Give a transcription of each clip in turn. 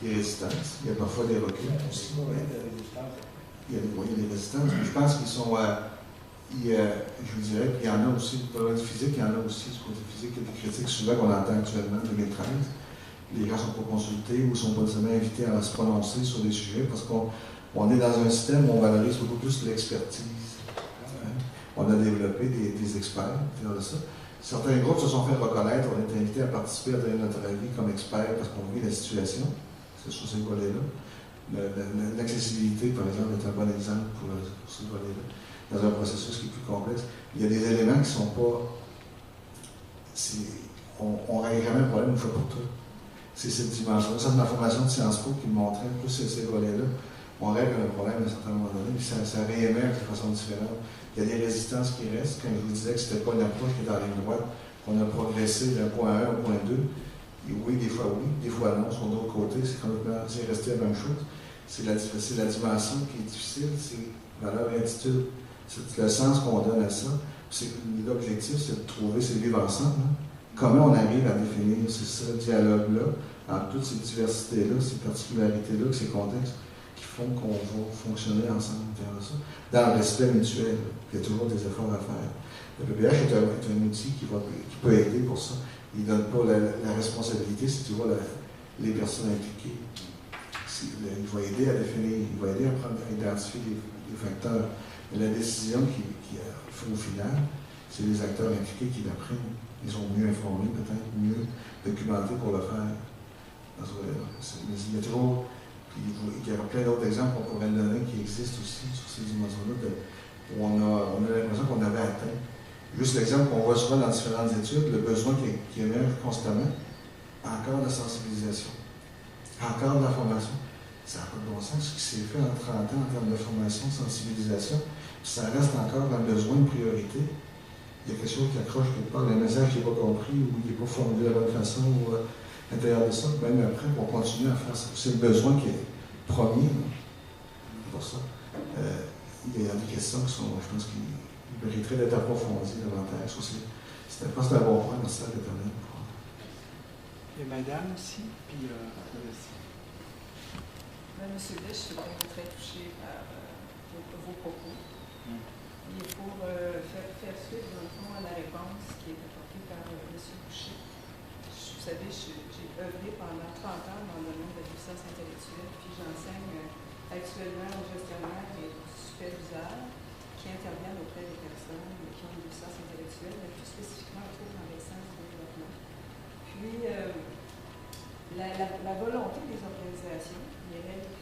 des résistances, il y a parfois des reculs aussi. Il y a des résistances, mais je pense qu'ils sont, je vous dirais qu'il y en a aussi, du point de vue physique, il y en a aussi du côté physique, il y a des critiques souvent qu'on entend actuellement en 2013. Les gens ne sont pas consultés ou ne sont pas seulement invités à se prononcer sur des sujets parce qu'on est dans un système où on valorise beaucoup plus l'expertise. On a développé des experts de ça. Certains groupes se sont fait reconnaître, on est invité à participer à donner notre avis comme experts parce qu'on vit la situation. C'est sur ces volets-là. L'accessibilité, par exemple, est un bon exemple pour ce volet-là. Dans un processus qui est plus complexe, il y a des éléments qui ne sont pas. On ne règle jamais un problème une fois pour toutes. C'est cette dimension. Ça, c'est ma formation de Sciences Po qui me montrait plus ces volets-là. On règle un problème à un certain moment donné, puis ça réémerge de façon différente. Il y a des résistances qui restent. Quand je vous disais que ce n'était pas une approche qui est dans la ligne droite, qu'on a progressé d'un point 1 au point 2. Et oui, des fois non. Sur d'autres côtés, c'est resté la même chose. C'est la dimension qui est difficile, c'est valeur et attitude. C'est le sens qu'on donne à ça. L'objectif, c'est de trouver, c'est vivre ensemble. Hein. Comment on arrive à définir, c'est ça, le dialogue-là, entre toutes ces diversités-là, ces particularités-là, ces contextes qui font qu'on va fonctionner ensemble vers ça, dans le respect mutuel. Il y a toujours des efforts à faire. Le PPH est un outil qui peut aider pour ça. Il ne donne pas la responsabilité, si tu vois les personnes impliquées. Il va aider à définir, il va aider à identifier les facteurs. Mais la décision qu'il faut au final, c'est les acteurs impliqués qui la prennent. Ils sont mieux informés, peut-être mieux documentés pour le faire. Mais il y a toujours, il y aura plein d'autres exemples qu'on pourrait donner qui existent aussi sur ces dimensions-là, où on a l'impression qu'on avait atteint. Juste l'exemple qu'on voit souvent dans différentes études, le besoin qui émerge constamment, encore de la sensibilisation, encore de la formation. Ça n'a pas de bon sens. Ce qui s'est fait en 30 ans en termes de formation, de sensibilisation, ça reste encore un besoin de priorité. Il y a quelque chose qui accroche quelque part, le message qui n'est pas compris ou qui n'est pas formulé de la bonne façon ou à l'intérieur de ça. Même après, pour continuer à faire ça. C'est le besoin qui est premier. Pour ça. Il y a des questions qui sont, je pense, qui mériteraient d'être approfondies davantage. C'est un bon point dans ça déterminé. Et madame aussi, puis aussi. Monsieur Biche, je suis vraiment très touchée par vos propos. Et pour faire suite, dans le fond, à la réponse qui est apportée par M. Boucher, vous savez, j'ai œuvré pendant 30 ans dans le domaine de la déficience intellectuelle, puis j'enseigne actuellement aux gestionnaires et aux superviseurs qui interviennent auprès des personnes qui ont une déficience intellectuelle, mais plus spécifiquement autour dans les sens du développement. Puis, la volonté des organisations, les règles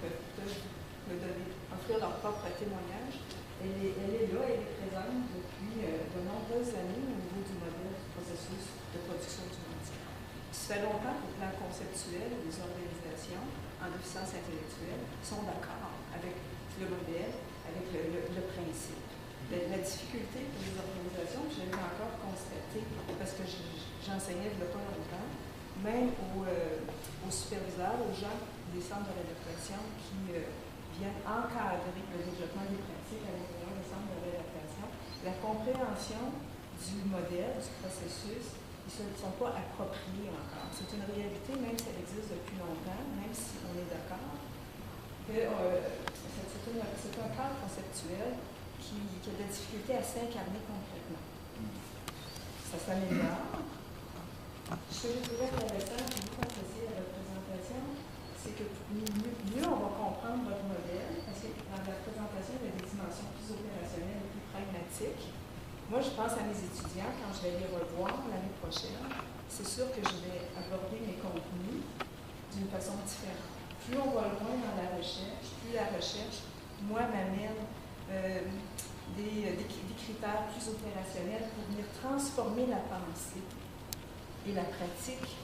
peuvent me donner, offrir leur propre témoignage. Elle est là, elle est présente depuis de nombreuses années au niveau du modèle du processus de production du handicap. Ça fait longtemps qu'au plan conceptuel, les organisations en déficience intellectuelle sont d'accord avec le modèle, avec le principe. La difficulté pour les organisations, je l'ai encore constaté parce que j'enseignais il n'y a pas longtemps, même aux superviseurs, aux gens des centres de réadaptation qui viennent encadrer le développement des pratiques à l'intérieur des centres de réadaptation, la compréhension du modèle, du processus, ils ne sont pas appropriés encore. C'est une réalité, même si elle existe depuis longtemps, même si on est d'accord, que c'est un cadre conceptuel qui a de la difficulté à s'incarner concrètement. Ça s'améliore. Ce que je trouvais intéressant, j'ai beaucoup apprécié à votre présentation, c'est que mieux on va comprendre votre modèle, parce que dans la présentation, il y a des dimensions plus opérationnelles et plus pragmatiques. Moi, je pense à mes étudiants, quand je vais les revoir l'année prochaine, c'est sûr que je vais aborder mes contenus d'une façon différente. Plus on va loin dans la recherche, plus la recherche, moi, m'amène des critères plus opérationnels pour venir transformer la pensée et la pratique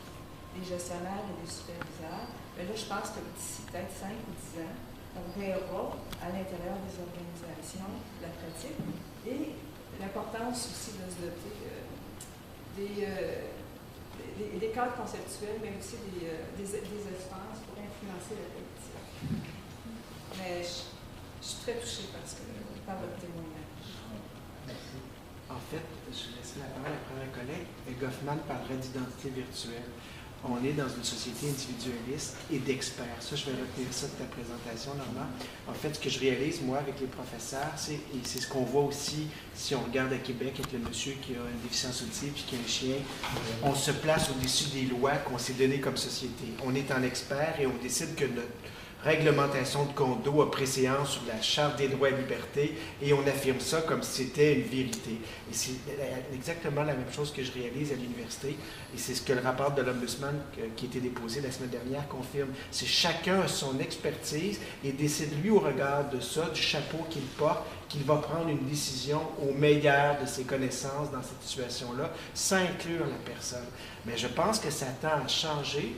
des gestionnaires et des superviseurs. Mais là, je pense que d'ici peut-être 5 ou 10 ans, on verra à l'intérieur des organisations la pratique et l'importance aussi de se doter des cadres conceptuels, mais aussi des espaces pour influencer le collectif. Mais je suis très touchée par votre témoignage. En fait, je vais laisser la parole à la première collègue. Goffman parlerait d'identité virtuelle. On est dans une société individualiste et d'experts. Ça, je vais retenir ça de ta présentation, Normand. En fait, ce que je réalise, moi, avec les professeurs, et c'est ce qu'on voit aussi si on regarde à Québec avec le monsieur qui a une déficience auditive et qui a un chien, on se place au-dessus des lois qu'on s'est données comme société. On est en expert et on décide que notre réglementation de condo a préséance sur la Charte des droits et libertés et on affirme ça comme si c'était une vérité. Et c'est exactement la même chose que je réalise à l'université et c'est ce que le rapport de l'Ombudsman qui a été déposé la semaine dernière confirme. C'est chacun a son expertise et décide lui au regard de ça, du chapeau qu'il porte, qu'il va prendre une décision au meilleur de ses connaissances dans cette situation-là, sans inclure la personne. Mais je pense que ça tend à changer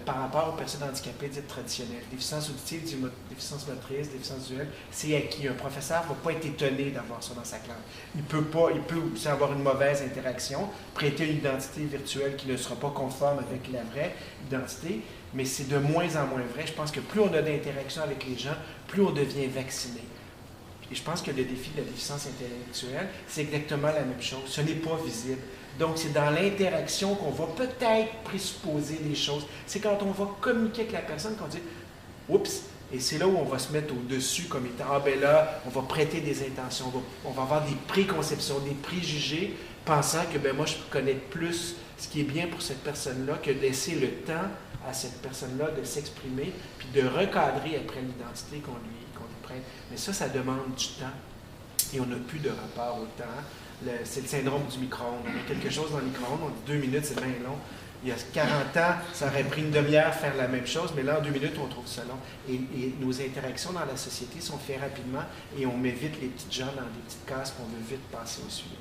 par rapport aux personnes handicapées dites traditionnelles. Déficience auditive, déficience motrice, déficience visuelle, c'est acquis. Un professeur ne va pas être étonné d'avoir ça dans sa classe. Il peut aussi avoir une mauvaise interaction, prêter une identité virtuelle qui ne sera pas conforme avec la vraie identité, mais c'est de moins en moins vrai. Je pense que plus on a d'interactions avec les gens, plus on devient vacciné. Et je pense que le défi de la déficience intellectuelle, c'est exactement la même chose. Ce n'est pas visible. Donc, c'est dans l'interaction qu'on va peut-être présupposer les choses. C'est quand on va communiquer avec la personne qu'on dit « Oups », et c'est là où on va se mettre au-dessus comme étant « Ah ben là, on va prêter des intentions, on va avoir des préconceptions, des préjugés, pensant que ben moi, je connais plus ce qui est bien pour cette personne-là que de laisser le temps à cette personne-là de s'exprimer, puis de recadrer après l'identité qu'on lui prête. Mais ça demande du temps, et on n'a plus de rapport au temps. C'est le syndrome du micro-ondes. On met quelque chose dans le micro-ondes, on dit 2 minutes, c'est bien long. Il y a 40 ans, ça aurait pris une demi-heure faire la même chose, mais là, en 2 minutes, on trouve ça long. Et nos interactions dans la société sont faites rapidement et on met vite les petites gens dans des petites cases qu'on veut vite passer au suivant.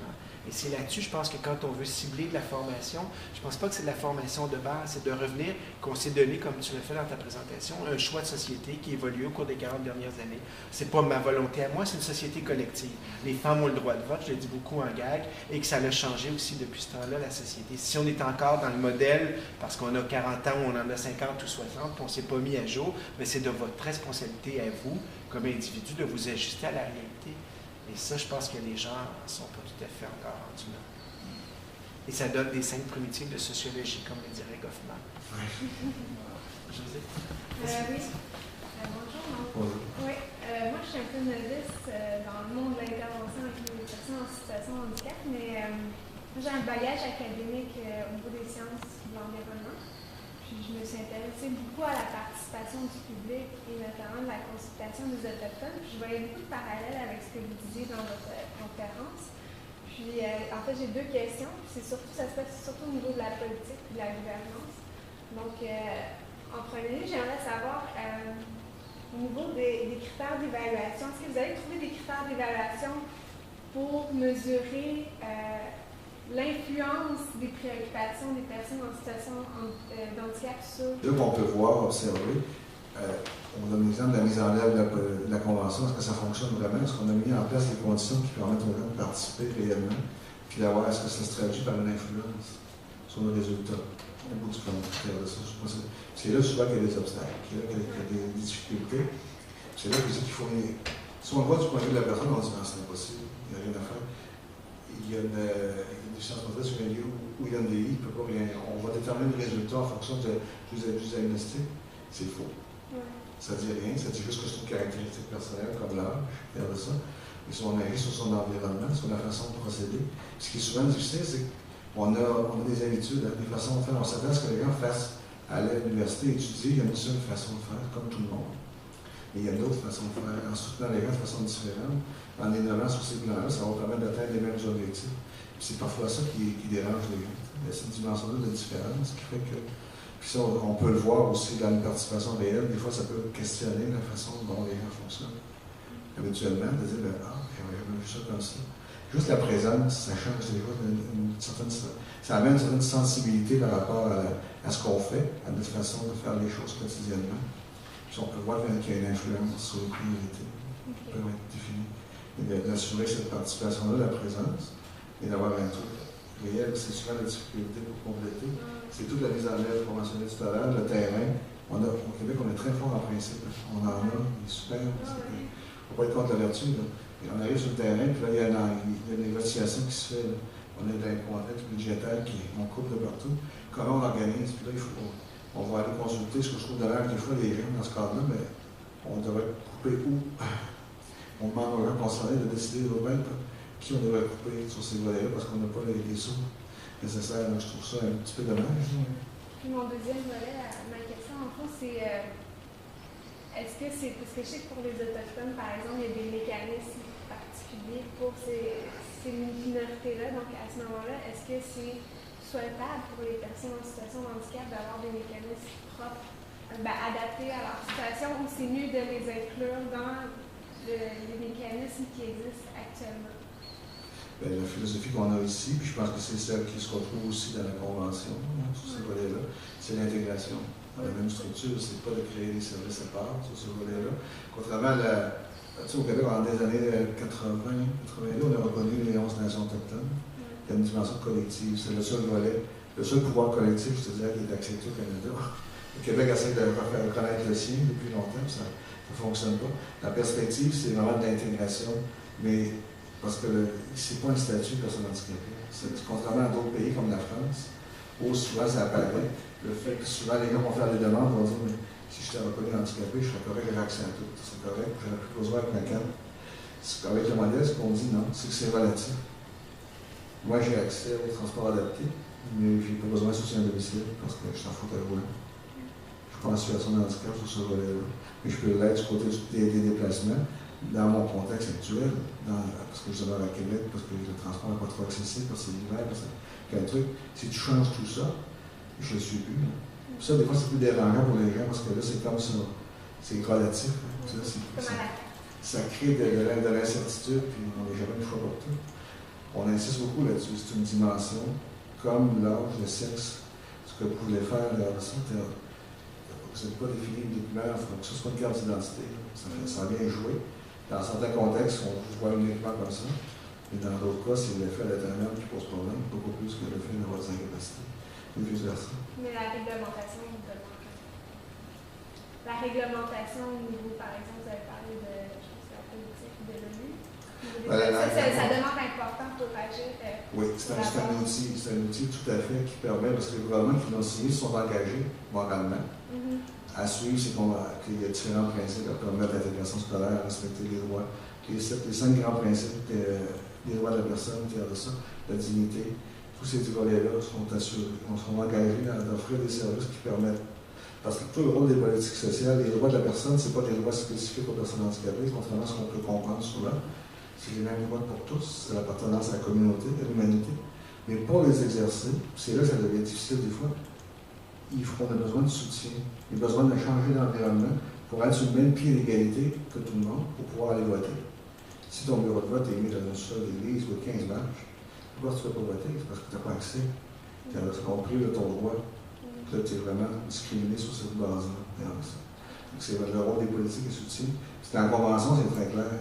Et c'est là-dessus, je pense que quand on veut cibler de la formation, je ne pense pas que c'est de la formation de base, c'est de revenir qu'on s'est donné, comme tu l'as fait dans ta présentation, un choix de société qui évolue au cours des 40 dernières années. Ce n'est pas ma volonté à moi, c'est une société collective. Les femmes ont le droit de vote, je le dis beaucoup en gag, et que ça a changé aussi depuis ce temps-là, la société. Si on est encore dans le modèle, parce qu'on a 40 ans ou on en a 50 ou 60, puis on ne s'est pas mis à jour, mais c'est de votre responsabilité à vous, comme individu, de vous ajuster à la réalité. Et ça, je pense que les gens ne sont pas tout à fait encore rendus là. Et ça donne des signes primitives de sociologie, comme le dirait Goffman. José? Oui. Bonjour. Oui. Moi, je suis un peu novice dans le monde de l'intervention avec les personnes en situation de handicap, mais j'ai un bagage académique au niveau des sciences de l'environnement. Puis je me suis intéressée beaucoup à la participation du public et notamment de la consultation des autochtones. Puis je voyais beaucoup de parallèles avec ce que vous disiez dans votre conférence. Puis en fait, j'ai 2 questions. Puis ça se passe surtout au niveau de la politique et de la gouvernance. Donc, en premier lieu, j'aimerais savoir au niveau des critères d'évaluation, est-ce que vous avez trouvé des critères d'évaluation pour mesurer l'influence des préoccupations des personnes en situation d'handicap sur... Là, qu'on peut voir, observer, on donne l'exemple de la mise en œuvre de la Convention. Est-ce que ça fonctionne vraiment? Est-ce qu'on a mis en place les conditions qui permettent aux gens de participer réellement? Puis d'avoir, est-ce que ça se traduit par une influence sur nos résultats? Au bout du commentaire de ça, je pense que c'est là souvent qu'il y a des obstacles, qu'il y a des difficultés. C'est là que je dis qu'il faut... Si on le voit du point de vue de la personne, on dit non, c'est impossible, il n'y a rien à faire. Il y a une déficience motrice sur un lieu où il y a une DI, il peut pas rien. On va déterminer le résultat en fonction du diagnostic. C'est faux. Ouais. Ça ne dit rien, ça dit juste que c'est une caractéristique personnelle comme l'âge, regarde ça. Et si on arrive sur son environnement, sur la façon de procéder. Ce qui est souvent difficile, c'est qu'on a des habitudes, des façons de faire. On s'attend à ce que les gens fassent à l'université étudier, il y a une seule façon de faire, comme tout le monde. Mais il y a d'autres façons de faire, en soutenant les gens de façon différente, en innovant sur ces plans-là, ça va permettre d'atteindre les mêmes objectifs. C'est parfois ça qui dérange les gens. Il y a cette dimension-là de différence qui fait que... Puis ça, on peut le voir aussi dans une participation réelle. Des fois, ça peut questionner la façon dont les gens fonctionnent. Habituellement, de dire, j'avais vu ça comme ça. Juste la présence, ça change des fois ça amène une certaine sensibilité par rapport à ce qu'on fait, à notre façon de faire les choses quotidiennement. Puis on peut voir qu'il y a une influence sur les priorités qui peuvent être définies. Et d'assurer cette participation-là, la présence, et d'avoir un truc réel, c'est souvent la difficulté pour compléter. C'est toute la mise en œuvre conventionnelle tout à l'heure, le terrain. Au Québec, on est très fort en principe. On en a, il est super. Il ne faut pas être contre la vertu. Là. Et on arrive sur le terrain, puis là, il y a une négociation qui se fait. Là. on est dans un contexte budgétaire on coupe de partout. Comment on organise? Puis là, on va aller consulter. Ce que je trouve dommage, des fois, les gens, dans ce cadre-là, mais on devrait couper où? On demande aux gens concernés de décider eux-mêmes qui on devrait couper sur ces volets-là parce qu'on n'a pas les sous nécessaires. Donc, je trouve ça un petit peu dommage. Puis mon deuxième volet, ma question, en fond, c'est est-ce que c'est, parce que je sais que pour les Autochtones, par exemple, il y a des mécanismes particuliers pour ces minorités-là. Donc, à ce moment-là, est-ce que c'est souhaitable pour les personnes en situation de handicap d'avoir des mécanismes propres, adaptés à leur situation, ou c'est mieux de les inclure dans les mécanismes qui existent actuellement? Bien, la philosophie qu'on a ici, puis je pense que c'est celle qui se retrouve aussi dans la Convention, sur ce volet-là, c'est l'intégration. Dans la même structure, c'est pas de créer des services à part sur ce volet-là. Contrairement à au Québec, dans les années 80-82, on a reconnu les 11 nations autochtones. Il y a une dimension collective. C'est le seul volet, le seul pouvoir collectif, je te dirais, qui est accepté au Canada. Le Québec essaie de faire reconnaître le sien depuis longtemps, ça ne fonctionne pas. La perspective, c'est vraiment de l'intégration, mais parce que ce n'est pas un statut de personne handicapée. Contrairement à d'autres pays comme la France, où souvent ça apparaît, le fait que souvent les gens vont faire des demandes, vont dire mais si je t'ai reconnu handicapé, je serais correct avec accès à tout. C'est correct, j'aurais plus besoin avec ma carte. Avec le modèle, ce qu'on dit non, c'est que c'est relatif. Moi, j'ai accès au transport adapté, mais je n'ai pas besoin de soutien à domicile parce que je suis en fauteuil roulant. Je suis pas en situation de handicap sur ce volet-là. Mais je peux l'être du côté des déplacements dans mon contexte actuel, parce que je demeure à Québec, parce que le transport n'est pas trop accessible, parce que c'est l'hiver, parce qu'un truc, si tu changes tout ça, je ne suis plus. Ça, des fois, c'est plus dérangeant pour les gens, parce que là, c'est comme ça, c'est relatif. Ça crée de l'incertitude, puis on n'est jamais une fois pour tout. On insiste beaucoup là-dessus, c'est une dimension, comme l'âge, le sexe, ce que vous voulez faire là, ça, vous n'êtes pas défini de couleur, il faut que ce soit une carte d'identité. Ça vient jouer. Dans certains contextes, on voit uniquement comme ça. Mais dans d'autres cas, c'est l'effet à l'intérieur qui pose problème, beaucoup plus que l'effet d'avoir des incapacités. Et vice-versa. Mais la réglementation, au niveau, par exemple, vous avez parlé de, je pense, la politique de l'ONU. Ça demande important pour agir. Oui, c'est un outil tout à fait qui permet, parce que les gouvernements financiers sont engagés moralement à suivre, qu'il y a différents principes à permettre l'intégration scolaire, à respecter les droits. Les 5 grands principes des droits de la personne, qui de ça, la dignité, tous ces volets-là sont assurés. On sera engagés à offrir des services qui permettent. Parce que tout le rôle des politiques sociales, les droits de la personne, ce n'est pas des droits spécifiques aux personnes handicapées, contrairement à ce qu'on peut comprendre souvent. C'est les mêmes droits pour tous, c'est l'appartenance à la communauté, à l'humanité. Mais pour les exercer, c'est là que ça devient difficile des fois, on a besoin de soutien, il y a besoin de changer d'environnement pour être sur le même pied d'égalité que tout le monde, pour pouvoir aller voter. Si ton bureau de vote est mis dans une seule église ou 15 marches, pourquoi tu ne peux pas voter? C'est parce que tu n'as pas accès. Tu as compris de ton droit. Là, tu es vraiment discriminé sur cette base-là. C'est le rôle des politiques et soutien. C'est en convention, c'est très clair.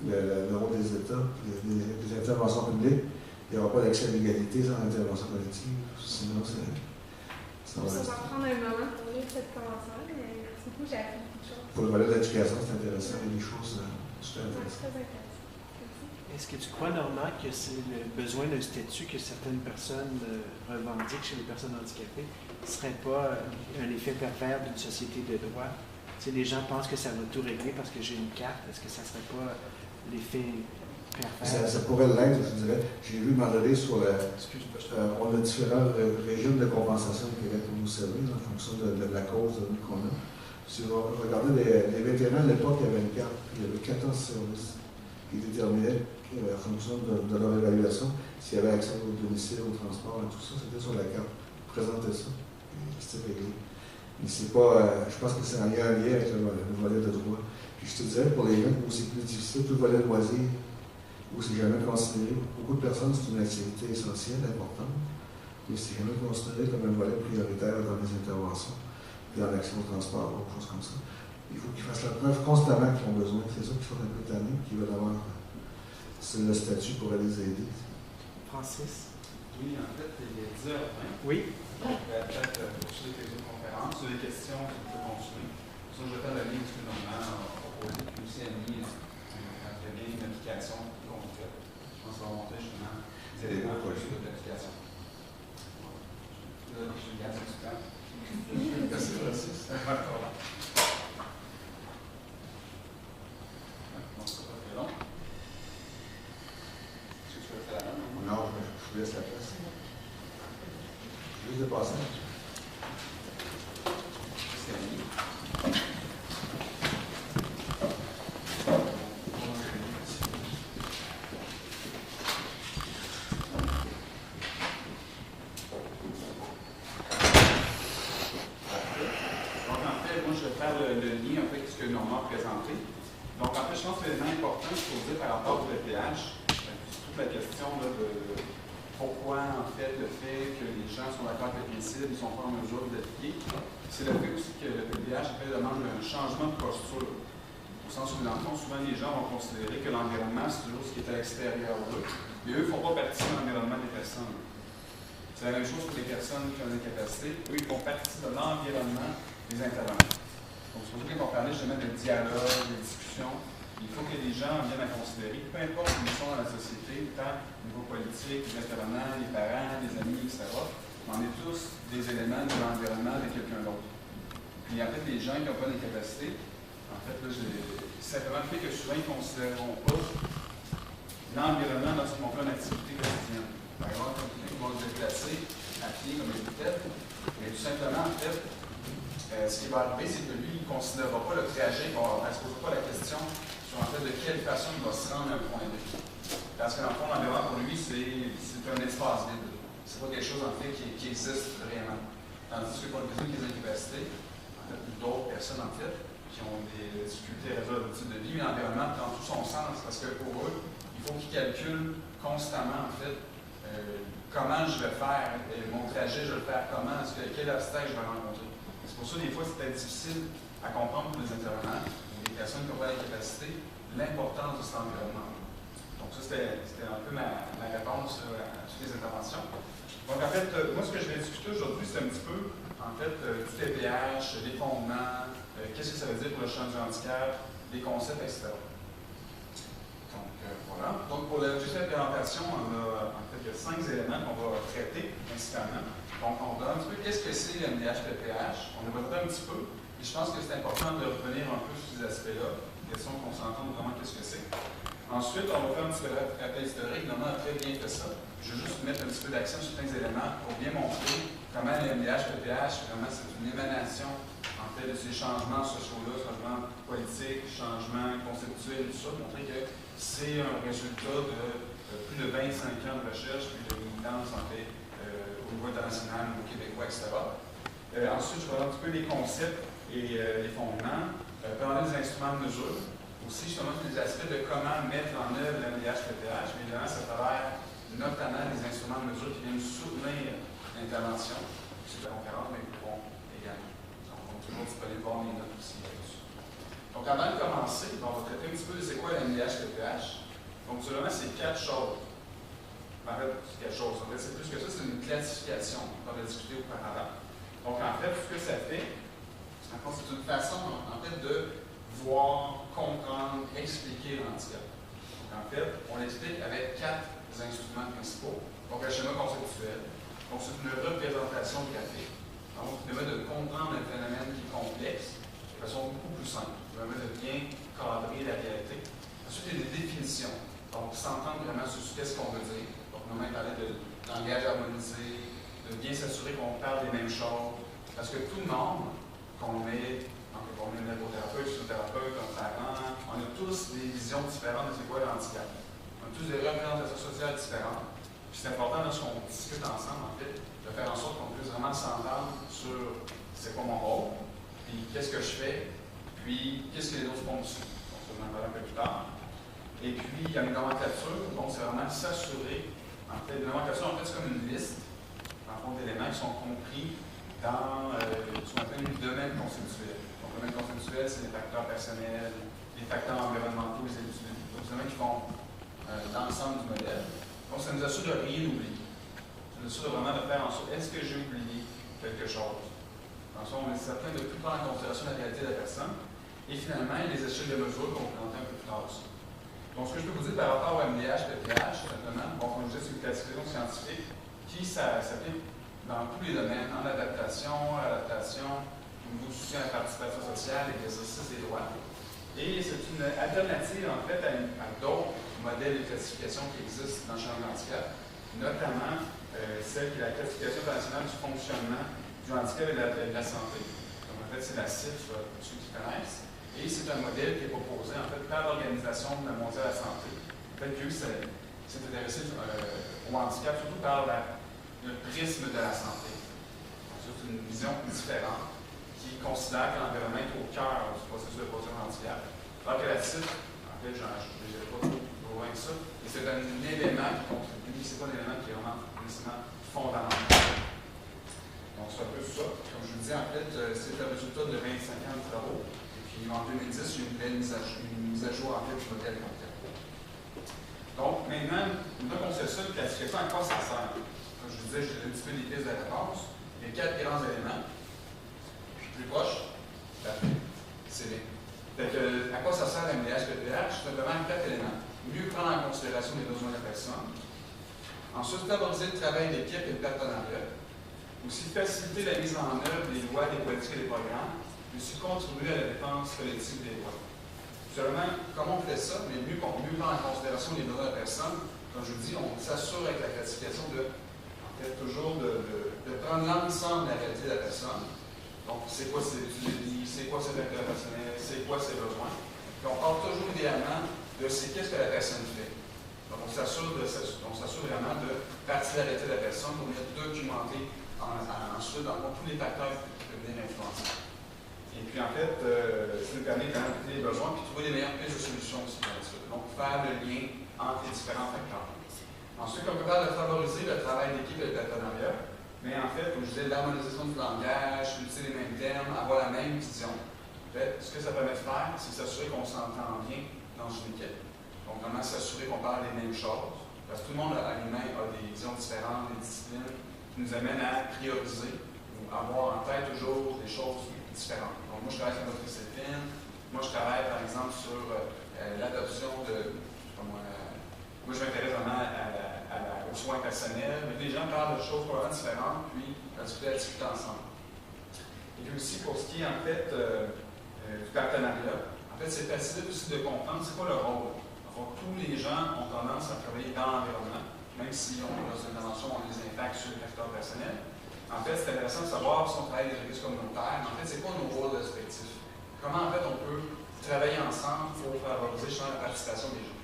Le rôle des États, des interventions publiques, il n'y aura pas d'accès à l'égalité sans intervention collective. Sinon, ça va prendre un moment pour lire cette convention, mais du coup, j'ai appris beaucoup de choses. Pour le volet de l'éducation, c'est intéressant. Il y a des choses super intéressantes. Est-ce que tu crois, Normand, que c'est le besoin d'un statut que certaines personnes revendiquent chez les personnes handicapées ne serait pas un effet pervers d'une société de droit? Tu sais, les gens pensent que ça va tout régler parce que j'ai une carte. Est-ce que ça ne serait pas l'effet pervers? Ça pourrait l'être, je dirais. J'ai vu m'enlever sur on a différents régimes de compensation au Québec, comme vous savez, en fonction de la cause qu'on a. Si vous regardez les vétérans, à l'époque, il y avait une carte, il y avait 14 services qui déterminaient, en fonction de leur évaluation, s'il y avait accès au domicile, au transport, et tout ça, c'était sur la carte. Présentez ça, c'était réglé. Mais c'est pas, je pense que c'est un lien avec le volet de droit. Puis je te dirais, pour les gens où c'est plus difficile, tout le volet de loisirs, où c'est jamais considéré, beaucoup de personnes, c'est une activité essentielle, importante, mais c'est jamais considéré comme un volet prioritaire dans les interventions, puis dans l'accès au transport, ou choses comme ça. Il faut qu'ils fassent la preuve constamment qu'ils ont besoin. C'est ça qu'ils sont un peu tannés, qu'ils veulent avoir le statut pour les aider. Francis? Oui, en fait, il y a 10 heures. Oui. Peut-être poursuivre quelques conférences. Sur les questions, on peut continuer. Ça, je vais faire la ligne que Normand a proposée, puis aussi Annie a très bien une application concrète. pense que ça va montrer justement les éléments de l'application. Là, je regarde ce temps. Merci, Francis. Donc, ça va très long. Est-ce que tu veux faire la main? Non, je vous laisse la place. Juste de passage. C'est ami. Je pense que l'élément important qu'il faut dire par rapport au PPH, c'est toute la question là, de pourquoi, en fait, le fait que les gens sont d'accord avec le principe, ils ne sont pas en mesure d'appliquer, c'est le fait aussi que le PPH demande un changement de posture. Au sens où, dans le fond, souvent les gens vont considérer que l'environnement, c'est toujours ce qui est à l'extérieur d'eux, mais eux ne font pas partie de l'environnement des personnes. C'est la même chose pour les personnes qui ont des capacités. Eux, ils font partie de l'environnement des intervenants. Donc, c'est pour ça qu'on parlait justement de dialogue, de discussion. Il faut que les gens viennent à considérer, peu importe où ils sont dans la société, tant au niveau politique, les intervenants, les parents, les amis, etc. On est tous des éléments de l'environnement de quelqu'un d'autre. Puis en fait, les gens qui n'ont pas des capacités, en fait, là, c'est simplement le fait que souvent, ils ne considéreront pas l'environnement lorsqu'ils vont faire une activité quotidienne. Par exemple, quand quelqu'un va se déplacer à pied comme une tête, mais tout simplement, en fait, ce qui va arriver, c'est que lui, il ne considérera pas le trajet, il ne se posera pas la question sur en fait, de quelle façon il va se rendre à un point B. Parce que dans le fond, l'environnement pour lui, c'est un espace vide. C'est pas quelque chose en fait qui existe réellement. Tandis que pour les personnes qui ont des incapacités, en fait, d'autres personnes en fait, qui ont des difficultés à résoudre leur type de vie, mais l'environnement prend tout son sens parce que pour eux, il faut qu'ils calculent constamment en fait comment je vais faire, mon trajet, je vais le faire comment, quel obstacle je vais rencontrer. C'est pour ça des fois c'est peut-être difficile à comprendre pour les intervenants, les personnes qui n'ont pas la capacité, l'importance de cet environnement. Donc ça c'était un peu ma réponse à toutes les interventions. Donc en fait, moi ce que je vais discuter aujourd'hui, c'est un petit peu en fait du TPH, les fondements, qu'est-ce que ça veut dire pour le champ du handicap, les concepts, etc. Donc voilà. Donc pour l'objectif de la présentation, on a en fait il y a 5 éléments qu'on va traiter principalement. Donc on regarde un petit peu qu'est-ce que c'est le MDH-PPH. On a regardé un petit peu, et je pense que c'est important de revenir un peu sur ces aspects-là, question qu'on s'entende vraiment qu'est-ce que c'est. Ensuite, on va faire un petit peu de rappel historique. Normalement, on a très bien fait ça. Je veux juste mettre un petit peu d'accent sur certains éléments pour bien montrer comment le MDH-PPH, vraiment, c'est une émanation en fait de ces changements sociaux-là, changements politiques, changements conceptuels, tout ça, montrer que c'est un résultat de plus de 25 ans de recherche, puis de militance en fait au niveau international, au niveau québécois, etc. Ensuite, je vais voir un petit peu les concepts et les fondements, parler des instruments de mesure, aussi justement tous les aspects de comment mettre en œuvre le MDH-PPH, mais évidemment, c'est à travers notamment les instruments de mesure qui viennent soutenir l'intervention. C'est la conférence, mais ils pourront également. Donc, on est toujours disponible voir mes notes aussi là-dessus. Donc, avant de commencer, on va traiter un petit peu de c'est quoi le MDH-PPH. Donc, vraiment, c'est 4 choses. En fait, c'est 4 choses. En fait, c'est plus que ça, c'est une classification qu'on a discuté auparavant. Donc, en fait, ce que ça fait, c'est une façon, en fait, de voir, comprendre, expliquer le handicap. Donc, en fait, on l'explique avec 4 instruments principaux. Donc, un schéma conceptuel. Donc, c'est une représentation graphique. Donc, qui permet de comprendre un phénomène qui est complexe de façon beaucoup plus simple. Qui permet de bien cadrer la réalité. Ensuite, il y a des définitions. Donc, s'entendre vraiment sur ce qu'on veut dire. Donc, on va même parler de langage harmonisé, de bien s'assurer qu'on parle des mêmes choses. Parce que tout le monde, qu'on est un ergothérapeute, physiothérapeute, un parent, on a tous des visions différentes de c'est quoi le handicap. On a tous des représentations sociales différentes. Puis c'est important lorsqu'on discute ensemble, en fait, de faire en sorte qu'on puisse vraiment s'entendre sur c'est quoi mon rôle, puis qu'est-ce que je fais, puis qu'est-ce que les autres font dessus. Donc, ça, on en parlera un peu plus tard. Et puis, il y a une nomenclature, donc c'est vraiment s'assurer. En fait, une nomenclature, en fait, c'est comme une liste, en fond, d'éléments qui sont compris dans ce qu'on appelle le domaine conceptuel. Donc, le domaine conceptuel, c'est les facteurs personnels, les facteurs environnementaux, les études, donc, les éléments qui font l'ensemble du modèle. Donc, ça nous assure de rien oublier. Ça nous assure vraiment de faire en sorte, est-ce que j'ai oublié quelque chose? Dans ce on est certain de tout prendre en considération la réalité de la personne. Et finalement, il y a les échelles de mesure qu'on va présenter un peu plus tard aussi. Donc, ce que je peux vous dire par rapport au MDH, PPH, simplement, bon, comme je disais, c'est une classification scientifique qui s'applique dans tous les domaines, en adaptation, au niveau du soutien à la participation sociale et l'exercice des droits. Et c'est une alternative, en fait, à d'autres modèles de classification qui existent dans le champ du handicap, notamment celle qui est la classification internationale du fonctionnement du handicap et de la santé. Donc, en fait, c'est la CIF, pour ceux qui connaissent. Et c'est un modèle qui est proposé, en fait, par l'Organisation mondiale de la santé. En fait, eux, c'est intéressé au handicap, surtout par le prisme de la santé. Donc, c'est une vision différente qui considère que l'environnement est au cœur du processus de production de handicap. Alors que la CIF, en fait, je ne dirais pas trop loin que ça, et c'est un élément qui contribue, c'est pas un élément qui est vraiment nécessairement fondamental. Donc, c'est un peu ça. Comme je vous dis, en fait, c'est le résultat de 25 ans de travaux. Et puis, en 2010, il y a eu une belle mise à jour, en fait, du modèle complet. Donc, maintenant, une fois qu'on sait ça, la classification, à quoi ça sert? Comme je vous disais, j'ai un petit peu des pistes de réponse. Les 4 grands éléments. Plus proche, c'est bien. Fait que, à quoi ça sert la MDH-PPH? Simplement 4 éléments. Mieux prendre en considération les besoins de la personne. Ensuite, favoriser le travail d'équipe et le partenariat. Aussi, faciliter la mise en œuvre des lois, des politiques et des programmes. Mais aussi, contribuer à la défense collective des droits. Seulement, comment on fait ça? Mais mieux prendre en considération les besoins de la personne. Comme je vous dis, on s'assure avec la classification toujours de prendre l'ensemble de la réalité de la personne. Donc, c'est quoi ses études de vie, c'est quoi ses facteurs personnels, c'est quoi ses besoins. Puis on part toujours idéalement de qu'est-ce que la personne fait. Donc, on s'assure vraiment de partir de la réalité de la personne pour venir documenter ensuite dans tous les facteurs qui peuvent venir influencer. Et puis, en fait, ça nous permet d'identifier les besoins et trouver les meilleures pistes de solutions aussi. Donc, faire le lien entre les différents facteurs. Ensuite, on peut favoriser le travail d'équipe et le partenariat. Mais en fait, comme je disais, l'harmonisation du langage, utiliser les mêmes termes, avoir la même vision. En fait, ce que ça permet de faire, c'est s'assurer qu'on s'entend bien dans une équipe. Donc, vraiment s'assurer qu'on parle des mêmes choses. Parce que tout le monde à lui-même a des visions différentes, des disciplines qui nous amènent à prioriser ou avoir en tête toujours des choses différentes. Donc, moi, je travaille sur notre discipline. Moi, je travaille, par exemple, sur l'adoption de... moi, je m'intéresse vraiment aux soins personnels, mais les gens parlent de choses vraiment différentes, puis on va discuter ensemble. Et puis aussi, pour ce qui est, en fait, du partenariat, en fait, c'est facile aussi de comprendre c'est quoi le rôle. Donc, tous les gens ont tendance à travailler dans l'environnement, même si on a des interventions, on a des impacts sur les facteurs personnels. En fait, c'est intéressant de savoir si on travaille avec des organismes communautaires, mais en fait, c'est quoi nos rôles respectifs? Comment, en fait, on peut travailler ensemble pour favoriser justement la participation des gens?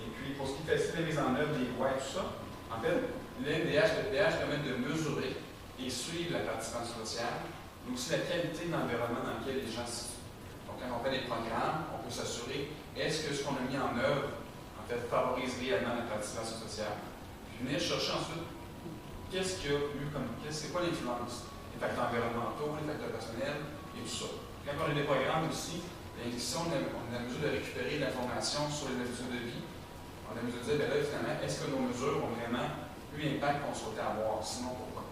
Et puis, pour ce qui facilite la mise en œuvre des lois et tout ça, en fait, l'MDH et le PPH permettent de mesurer et suivre la participation sociale, mais aussi la qualité de l'environnement dans lequel les gens se situent. Donc, quand on fait des programmes, on peut s'assurer est-ce que ce qu'on a mis en œuvre, en fait, favorise réellement la participation sociale. Puis venir chercher ensuite qu'est-ce qu'il y a eu c'est quoi l'influence, les facteurs environnementaux, les facteurs personnels et tout ça. Quand on a des programmes aussi, bien, si on a la mesure de récupérer l'information sur les habitudes de vie, on a mesure de dire, bien là, finalement, est-ce que nos mesures ont vraiment eu l'impact qu'on souhaitait avoir? Sinon, pourquoi?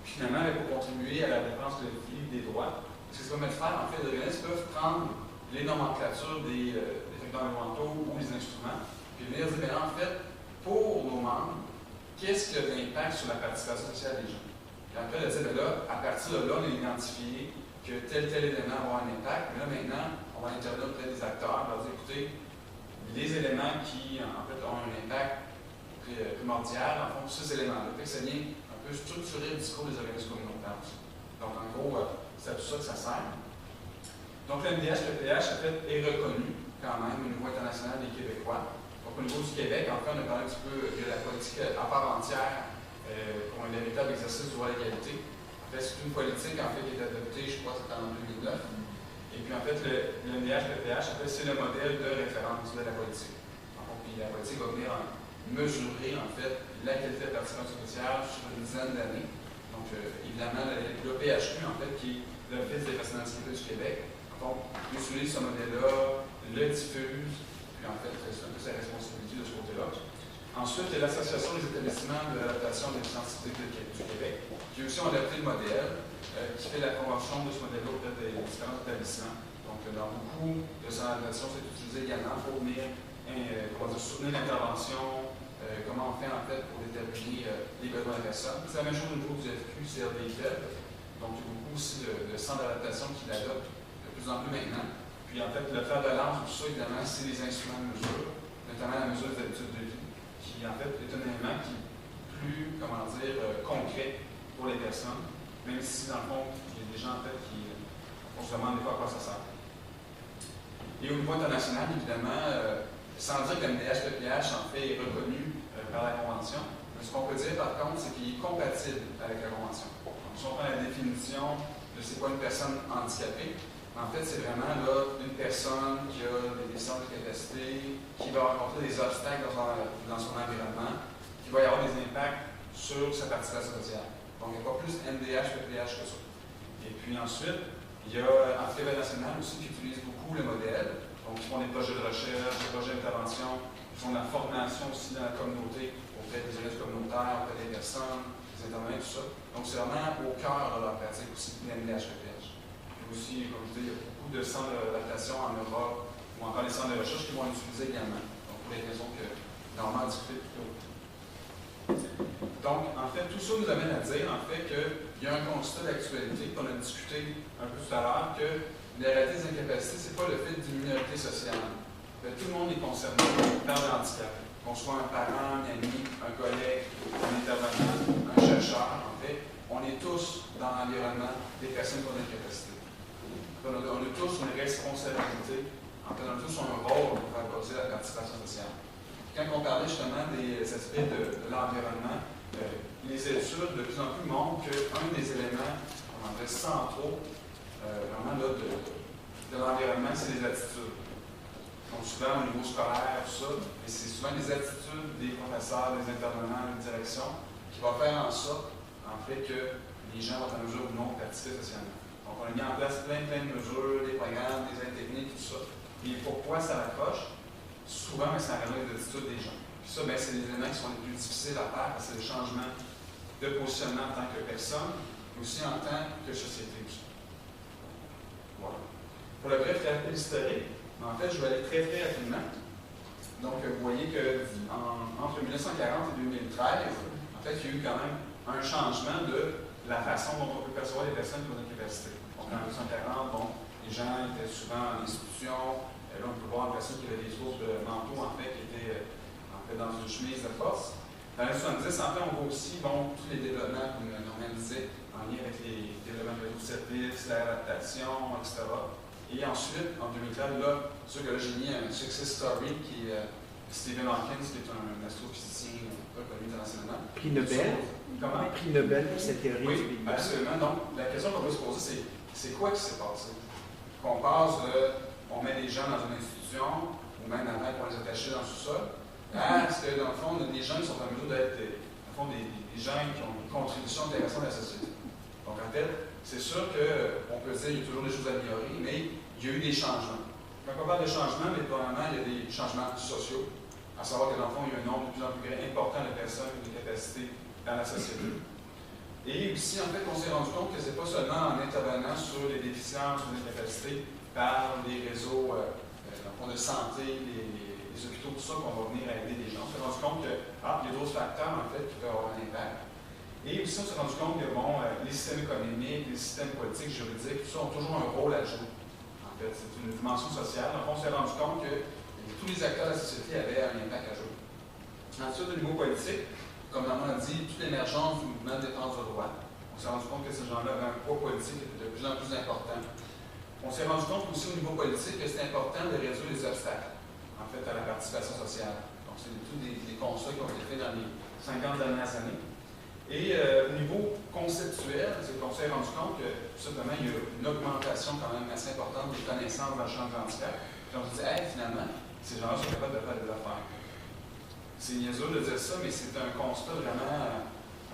Puis finalement, pour contribuer à la défense collective des droits, ce que ça va mettre faire, en fait, les organismes peuvent prendre les nomenclatures des facteurs environnementaux ou les instruments, puis venir dire, bien en fait, pour nos membres, qu'est-ce qui a de l'impact sur la participation sociale des gens? Puis après, de dire, bien là, à partir de là, on a identifié que tel élément va avoir un impact, mais là, maintenant, on va intervenir auprès des acteurs, on va dire, écoutez, les éléments qui, en fait, ont un impact primordial, en font ces éléments-là. Fait que ça vient un peu structurer le discours des organismes communautaires aussi. Donc, en gros, c'est à tout ça que ça sert. Donc, le MDH-PPH, en fait, est reconnu quand même au niveau international des Québécois. Donc, au niveau du Québec, en fait, on a parlé un petit peu de la politique à part entière pour un véritable exercice du droit à l'égalité. En fait, c'est une politique, en fait, qui est adoptée, je crois, c'était en 2009. Et puis, en fait, le MDH-PPH, en fait, c'est le modèle de référence de la politique. Donc, puis la politique va venir mesurer, en fait, la qualité de la participation sociale sur une dizaine d'années. Donc, évidemment, le PHU, en fait, qui est l'Office des personnes handicapées du Québec, donc, utilise ce modèle-là, le diffuse, puis en fait, c'est un peu sa responsabilité de ce côté-là. Ensuite, il y a l'Association des établissements de l'adaptation des scientifiques du Québec, qui aussi ont adapté le modèle, qui fait la promotion de ce modèle-là auprès des différents établissements. Donc, dans beaucoup de son adaptation, c'est utilisé également pour venir soutenir l'intervention, comment on fait en fait pour déterminer les besoins de la personne. C'est la même chose au niveau du FQ, CRDITEL. Donc, il y a beaucoup aussi de centres d'adaptation qui l'adoptent de plus en plus maintenant. Puis, en fait, le fer de lance, tout ça, évidemment, c'est les instruments de mesure, notamment la mesure des habitudes de vie, qui, en fait, est un élément qui est plus, comment dire, concret pour les personnes, même si, dans le fond, il y a des gens, en fait, on se demande des fois à quoi ça sert. Et au niveau international, évidemment, sans dire que la MDH-PPH, en fait, est reconnu par la Convention, mais ce qu'on peut dire, par contre, c'est qu'il est compatible avec la Convention. Donc, si on prend la définition de c'est quoi une personne handicapée, en fait, c'est vraiment là, une personne qui a des déficiences de capacité, qui va rencontrer des obstacles dans son environnement, qui va y avoir des impacts sur sa participation sociale. Donc, il n'y a pas plus MDH, PPH que ça. Et puis ensuite, il y a en Québec national aussi qui utilise beaucoup le modèle. Donc, ils font des projets de recherche, des projets d'intervention, ils font de la formation aussi dans la communauté, auprès des élèves communautaires, auprès des personnes, des intervenants, tout ça. Donc, c'est vraiment au cœur de leur pratique aussi, l'MDH, PPH. Puis aussi, comme je dis, il y a beaucoup de centres d'adaptation en Europe, ou encore les centres de recherche qui vont l'utiliser également. Donc, pour les raisons que Normand a discuté plus tôt. Donc, en fait, tout ça nous amène à dire, en fait, qu'il y a un constat d'actualité qu'on a discuté un peu tout à l'heure, que la réalité des incapacités, ce n'est pas le fait d'une minorité sociale. Tout le monde est concerné par le handicap. Qu'on soit un parent, un ami, un collègue, un intervenant, un chercheur, en fait, on est tous dans l'environnement des personnes qui ont des incapacités. On a tous une responsabilité, en fait, on a tous un rôle pour faire passer la participation sociale. Quand on parlait justement des aspects de l'environnement, les études de plus en plus montrent qu'un des éléments, on en fait centraux, vraiment là, de l'environnement, c'est les attitudes. Donc souvent au niveau scolaire, tout ça, mais c'est souvent les attitudes des professeurs, des intervenants, des directions, qui vont faire en sorte, en fait, que les gens vont être en mesure ou non de participer socialement. Donc on a mis en place plein de mesures, des programmes, des aides techniques, tout ça. Et pourquoi ça raccroche? Souvent, c'est en raison des attitudes des gens. Puis ça, c'est les éléments qui sont les plus difficiles à faire, parce que c'est le changement de positionnement en tant que personne, mais aussi en tant que société. Voilà. Pour le bref rappel historique, en fait, je vais aller très rapidement. Donc, vous voyez qu'entre 1940 et 2013, en fait, il y a eu quand même un changement de la façon dont on peut percevoir les personnes qui ont des capacités. Donc, en 1940, bon, les gens étaient souvent en institution. Là, on peut voir une personne qui avait des sources de manteau, en fait, qui était en fait, dans une chemise de force. Dans les 70, en fait, on voit aussi tous les développements, comme Normand disait, en lien avec les développements de services, l'adaptation, etc. Et ensuite, en 2013, là, c'est sûr que là, j'ai mis un success story qui est Stephen Hawking, qui est un astrophysicien reconnu internationalement. Prix Nobel. Comment? Prix Nobel pour cette théorie du Oui, Big Bang. absolument. Donc, la question qu'on peut se poser, c'est quoi qui s'est passé? Qu'on passe on met des gens dans une institution, ou même avant qu'on les attache dans le sous-sol, est-ce que, dans le fond, on a des gens qui sont en mesure d'être, dans le fond, des gens qui ont une contribution intéressante à la société. Donc, en fait, c'est sûr qu'on peut dire qu'il y a toujours des choses à améliorer, mais il y a eu des changements. Quand on parle de changements, mais probablement, il y a des changements sociaux, à savoir que, dans le fond, il y a un nombre de plus en plus important de personnes qui ont des capacités dans la société. Et aussi, en fait, on s'est rendu compte que ce n'est pas seulement en intervenant sur les déficiences ou les capacités par les réseaux de santé, les hôpitaux, tout ça, qu'on va venir aider les gens. On s'est rendu compte qu'il y a d'autres facteurs, en fait, qui peuvent avoir un impact. Et aussi, on s'est rendu compte que, les systèmes économiques, les systèmes politiques, juridiques, tout ça ont toujours un rôle à jouer. En fait, c'est une dimension sociale. Donc, on s'est rendu compte que tous les acteurs de la société avaient un impact à jouer. Ensuite, au niveau politique, comme Normand a dit, toute l'émergence du mouvement de défense du droit, on s'est rendu compte que ces gens-là avaient un poids politique de plus en plus important. On s'est rendu compte aussi au niveau politique que c'est important de réduire les obstacles, en fait, à la participation sociale. Donc, c'est tous des constats qui ont été faits dans les 50 dernières années. Et au niveau conceptuel, c'est qu'on s'est rendu compte que, tout simplement, il y a une augmentation quand même assez importante des connaissances dans le champ du handicap. Puis on se dit, finalement, ces gens-là sont capables de faire des affaires. C'est niaiseux de dire ça, mais c'est un constat vraiment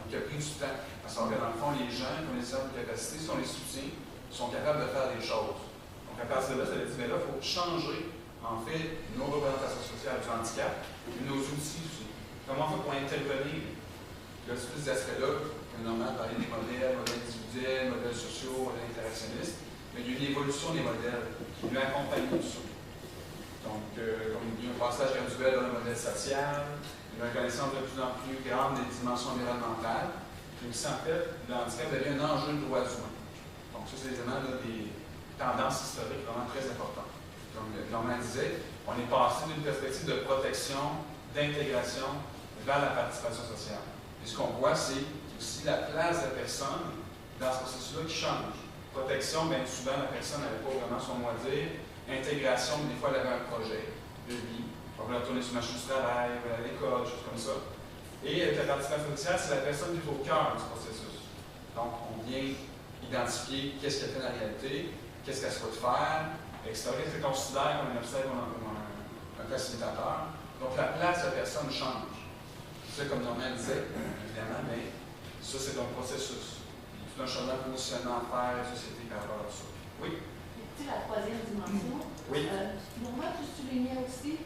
qui a pris du temps. Parce que, dans le fond, les gens qui ont les certaines capacités, si on les soutient, sont capables de faire des choses. Donc, à partir de là, ça veut dire qu'il faut changer, en fait, nos représentations sociales du handicap et nos outils aussi. Comment on fait pour intervenir? Là, c'est tous ces aspects-là, normalement, parler des modèles individuels, modèles sociaux, modèles interactionnistes, mais il y a une évolution des modèles qui nous accompagnent tout ça. Donc, comme il dit, un passage graduel dans le modèle social, une reconnaissance de plus en plus grande des dimensions environnementales, mais aussi, en fait, le handicap devient un enjeu de droits humains. Donc, ça, c'est évidemment des tendances historiques vraiment très importantes. Comme Normand disait, on est passé d'une perspective de protection, d'intégration, vers la participation sociale. Et ce qu'on voit, c'est aussi la place de la personne dans ce processus-là qui change. Protection, bien souvent, la personne n'avait pas vraiment son mot à dire. Intégration, des fois, elle avait un projet de vie. On va retourner sur le marché du travail, à l'école, des choses comme ça. Et avec la participation sociale, c'est la personne qui est au cœur de ce processus. Donc, on vient identifier qu'est-ce qu'elle fait dans la réalité, qu'est-ce qu'elle souhaite faire, etc. Qu'est-ce qu'elle considère comme un obstacle ou un facilitateur. Donc, la place de la personne change. C'est comme Normand disait, évidemment, mais ça, c'est un processus. Il y a tout un changement de positionnement à faire, la société par rapport à ça. Oui? La troisième dimension. Oui. Moi, tu soulignais aussi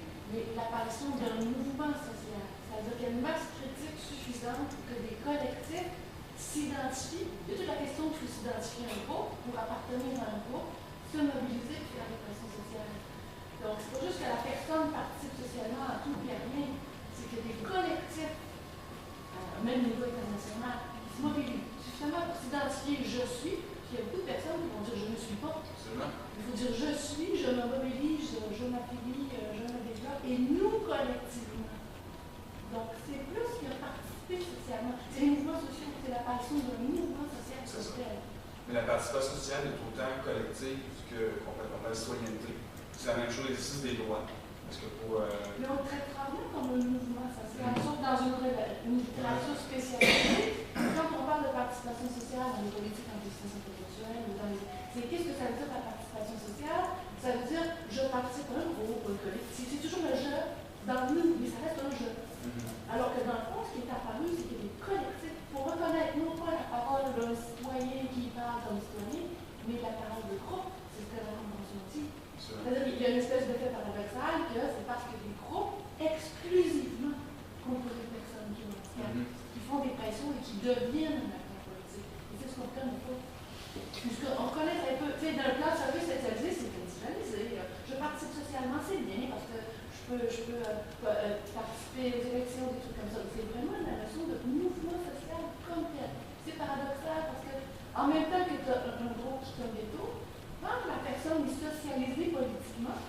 l'apparition d'un mouvement social. C'est-à-dire qu'il y a une masse critique suffisante pour que des collectifs s'identifient. Il y a toute la question qu'il faut s'identifier à un groupe, pour appartenir à un groupe, se mobiliser pour la répression sociale. Donc, c'est pas juste que la personne participe socialement à tout et à rien, c'est que des collectifs, même au niveau international, qui se mobilisent suffisamment pour s'identifier je suis. Il y a beaucoup de personnes qui vont dire je ne suis pas. Il faut dire je suis, je me mobilise, je m'affilie, je me développe, et nous collectivement. Donc c'est plus que participer socialement. C'est les mouvements sociaux, c'est l'apparition d'un mouvement social. Mais la participation sociale est autant collective qu'on parle de citoyenneté. C'est la même chose, l'exercice des droits. Parce que pour, Mais on traite rarement comme un mouvement social, sauf dans une littérature spécialisée. Quand on parle de participation sociale dans les politiques anti-discrimination intellectuelle, c'est qu'est-ce que ça veut dire la participation sociale? Ça veut dire je participe à un groupe, un collectif. C'est toujours le je dans nous, mais ça reste un je. Alors que dans le fond, ce qui est apparu, c'est qu'il y a des collectifs pour reconnaître non pas la parole d'un citoyen qui parle comme citoyen, mais la parole de groupe, c'est ce que la convention dit. C'est-à-dire qu'il y a une espèce d'effet paradoxal que c'est parce que des groupes exclusivement contre les personnes qui ont handicap, qui font des pressions et qui deviennent un acteur politique. Et c'est ce qu'on reconnaît pas. Puisqu'on reconnaît un peu, tu sais, dans le plan de service spécialisé, c'est individualisé. Je participe socialement, c'est bien, parce que je peux participer aux élections, des trucs comme ça. C'est vraiment la notion de mouvement social comme tel. C'est paradoxal parce que, en même temps que tu as un groupe qui est un veto, quand la personne est socialisée politiquement,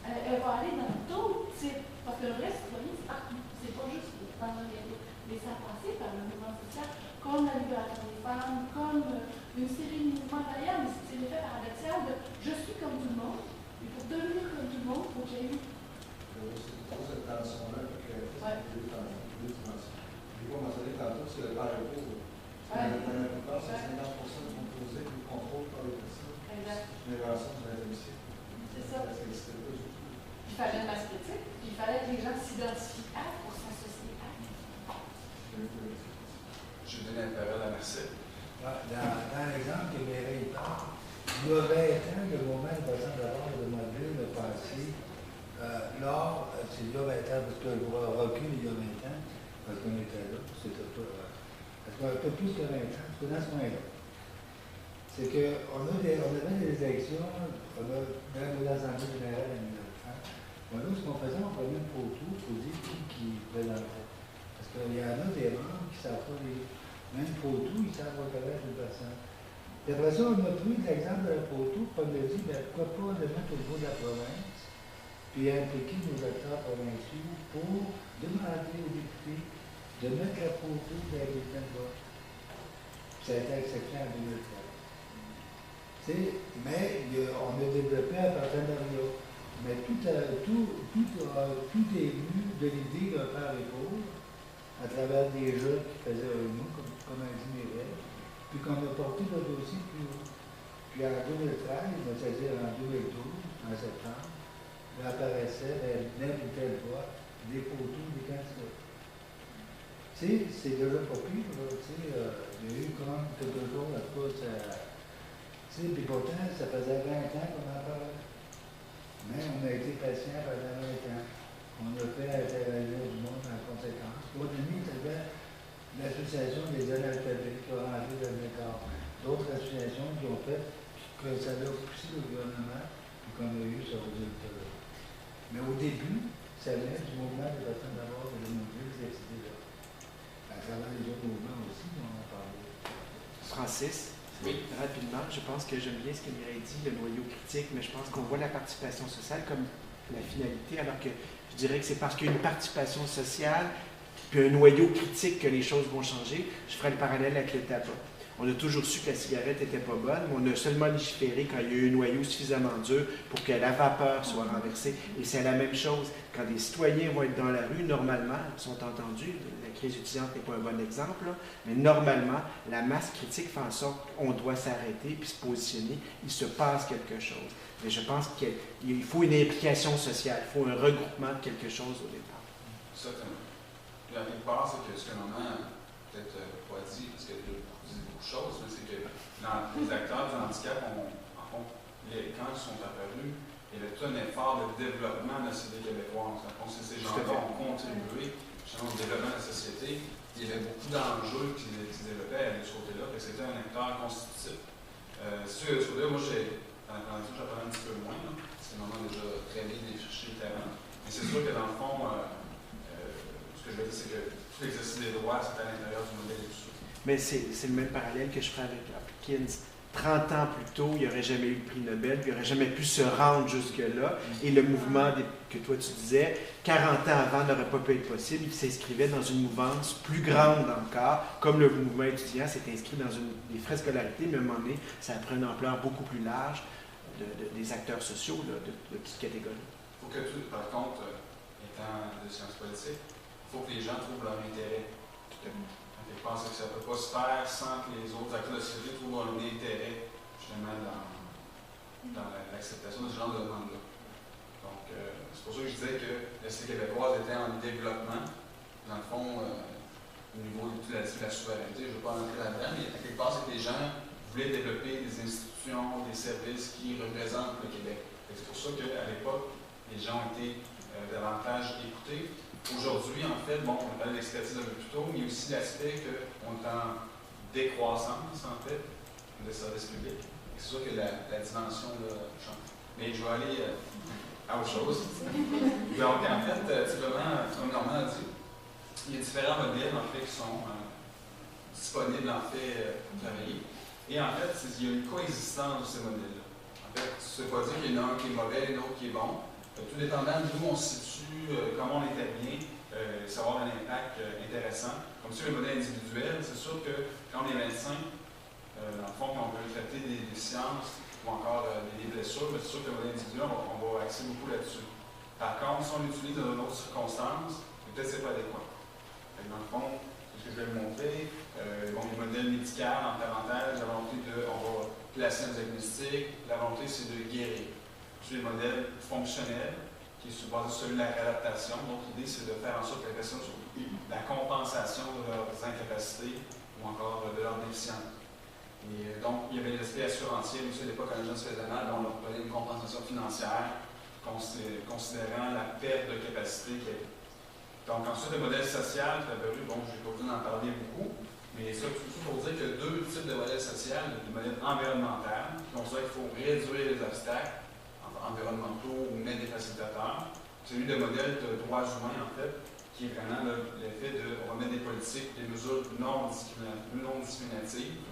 elle va aller dans d'autres types. Parce que le reste, c'est partout. C'est pas juste dans la réalité. Mais ça a passé par le mouvement social, comme la libération des femmes, comme une série de mouvements d'ailleurs, mais c'est l'effet paradoxal de je suis comme tout le monde, et pour devenir comme tout le monde, il faut qu'il y ait eu. C'est trop cette tension-là, deux dimensions. Puis, on m'a dit tantôt, c'est le parcours. La plupart, c'est 50% de composés du contrôle par les personnes. Exact. L'invention du 20e siècle. C'est ça. Parce que c'était pas du tout. Il fallait une masse critique, puis il fallait que les gens s'identifient à pour s'associer à. Je donne la parole à Marcel. Dans l'exemple que Mireille parle, il y a 20 ans, le moment de bassin d'abord de Monteville, le passé, lors, c'est il y a 20 ans, parce que le recul il y a 20 ans, parce qu'on était là, c'était pas. Parce qu'on a un peu plus que 20 ans, parce que dans ce point-là, c'est qu'on avait des élections, on a dans l'Assemblée générale en 1930. Bon, là, ce qu'on faisait, on prenait une photo pour dire qui présentait. Parce qu'il y en a des membres qui ne savent pas les. Même photo, ils savent reconnaître une personne. Et après ça, on a pris l'exemple de la photo, puis on a dit, ben, pourquoi pas le mettre au niveau de la province, puis impliquer nos acteurs provinciaux pour demander aux députés de mettre la photo dans les bulletins de vote. Ça a été accepté en 2013. Mais on a développé un partenariat. Mais tout est venu de l'idée d'un père et pauvre, à travers des jeux qui faisaient un mot, comme a dit Mireille, puis qu'on a porté le dossier plus haut. Puis en 2013, c'est-à-dire en 2012, en septembre, il apparaissait tel ou tel vote, des photos, des candidats. C'est déjà pas pire, là, il y a eu quand même quelque chose à cause, puis pourtant, ça faisait 20 ans qu'on en parlait. Mais on a été patient pendant 20 ans. On a fait intervenir du monde en conséquence. Au demi, il y avait l'association des analphabètes qui a rentré dans le corps. D'autres associations qui ont fait que ça a poussé le gouvernement et qu'on a eu ce résultat-là. Mais au début, ça venait du mouvement des personnes d'abord de l'immobilier, ces idées-là. À travers les autres mouvements aussi, on en a parlé. Francis, oui, rapidement, je pense que j'aime bien ce que Mireille dit, le noyau critique, mais je pense qu'on voit la participation sociale comme la finalité, alors que je dirais que c'est parce qu'il y a une participation sociale puis un noyau critique que les choses vont changer. Je ferai le parallèle avec le tabac. On a toujours su que la cigarette n'était pas bonne, mais on a seulement légiféré quand il y a eu un noyau suffisamment dur pour que la vapeur soit renversée. Et c'est la même chose. Quand des citoyens vont être dans la rue, normalement, ils sont entendus, la crise étudiante n'est pas un bon exemple, là, mais normalement, la masse critique fait en sorte qu'on doit s'arrêter puis se positionner. Il se passe quelque chose. Mais je pense qu'il faut une implication sociale, il faut un regroupement de quelque chose au départ. Certainement. La plupart, c'est que ce que maman peut-être pas dit, parce qu'elle dit beaucoup de choses, mais c'est que dans les acteurs du handicap, en fond, quand ils sont apparus, il y avait tout un effort de développement de la société québécoise. Ces gens-là ont contribué justement au développement de la société. Il y avait beaucoup d'enjeux qui se développaient à ce côté-là, et c'était un acteur constitutif. C'est sûr que de ce côté-là, moi, dans la présentation, j'apprenais un petit peu moins, là, parce que maman a déjà très bien défriché le terrain. Mais c'est sûr que dans le fond, ce que je veux dire, c'est que tout l'exercice des droits, c'est à l'intérieur du modèle et tout ça. Mais c'est le même parallèle que je ferai avec Hopkins. 30 ans plus tôt, il n'y aurait jamais eu le prix Nobel, il n'aurait jamais pu se rendre jusque-là. Et le mouvement que toi tu disais, 40 ans avant n'aurait pas pu être possible. Il s'inscrivait dans une mouvance plus grande encore, comme le mouvement étudiant s'est inscrit dans des frais de scolarité, mais à un moment donné, ça a pris une ampleur beaucoup plus large des acteurs sociaux là, de toute catégorie. Il faut que tu, par contre, étant de sciences politiques, il faut que les gens trouvent leur intérêt. Je pense que ça ne peut pas se faire sans que les autres acteurs de la société trouvent un intérêt justement dans l'acceptation de ce genre de demande-là. Donc, c'est pour ça que je disais que la société québécoise était en développement, dans le fond, au niveau de la souveraineté. Je ne veux pas entrer là-dedans, mais à quelque part, c'est que les gens voulaient développer des institutions, des services qui représentent le Québec. C'est pour ça qu'à l'époque, les gens ont été davantage écoutés. Aujourd'hui, en fait, bon, on parlait de l'expertise un peu plus tôt, mais il y a aussi l'aspect qu'on est en décroissance, en fait, de services publics. C'est sûr que la dimension là, change. Mais je vais aller à autre chose. Donc, en fait, c'est vraiment, comme Normand a dit, il y a différents modèles, en fait, qui sont disponibles, en fait, pour travailler. Et en fait, il y a une coexistence de ces modèles-là. En fait, ça ne veut pas dire qu'il y en a un qui est mauvais et l'autre qui est bon. Tout dépendant d'où on se situe, comment on intervient, ça va avoir un impact intéressant. Comme sur le modèle individuel, c'est sûr que quand on est médecin, dans le fond, quand on veut traiter des sciences ou encore des blessures, c'est sûr que le modèle individuel, on va axer beaucoup là-dessus. Par contre, si on l'utilise dans d'autres circonstances, peut-être que ce n'est pas adéquat. Dans le fond, c'est ce que je vais vous montrer. Les modèles médicaux, en parenthèse, la volonté on va placer un diagnostic, la volonté c'est de guérir. Sur les modèles fonctionnels, qui est basé sur la réadaptation. Donc, l'idée, c'est de faire en sorte que les personnes soient la compensation de leurs incapacités ou encore de leurs déficiences. Et donc, il y avait l'aspect assurancier aussi à l'époque, quand les gens se faisaient mal, on leur prenait une compensation financière considérant la perte de capacité qu'il y avait. Donc, ensuite, le modèle social, bon, je n'ai pas besoin d'en parler beaucoup, mais ça, tout ça pour dire qu'il y a deux types de modèles sociaux. Le modèle environnemental, qui considère qu'il faut réduire les obstacles environnementaux ou mettre des facilitateurs. Celui de modèle de droits humains, en fait, qui est vraiment l'effet de, on va mettre des politiques, des mesures non discriminatives.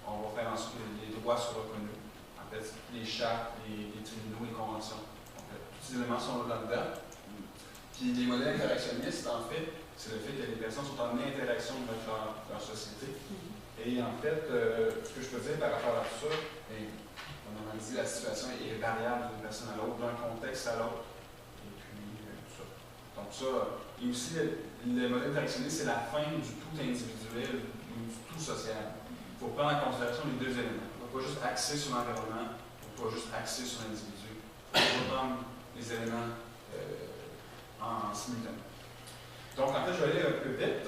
On va faire en sorte que les droits soient reconnus. En fait, les chartes, les tribunaux, les conventions. En fait, tous ces éléments sont là-dedans. Puis les modèles interactionnistes, en fait, c'est le fait que les personnes sont en interaction avec leur société. Et en fait, ce que je peux dire par rapport à tout ça, on a dit la situation est variable d'une personne à l'autre, d'un contexte à l'autre, et puis tout ça. Donc ça, et aussi le modèle interactionniste, c'est la fin du tout individuel, du tout social. Il faut prendre en considération les deux éléments. On ne va pas juste axer sur l'environnement, on ne va pas juste axer sur l'individu. On va prendre les éléments en simultané. Donc en fait, je vais aller un peu vite.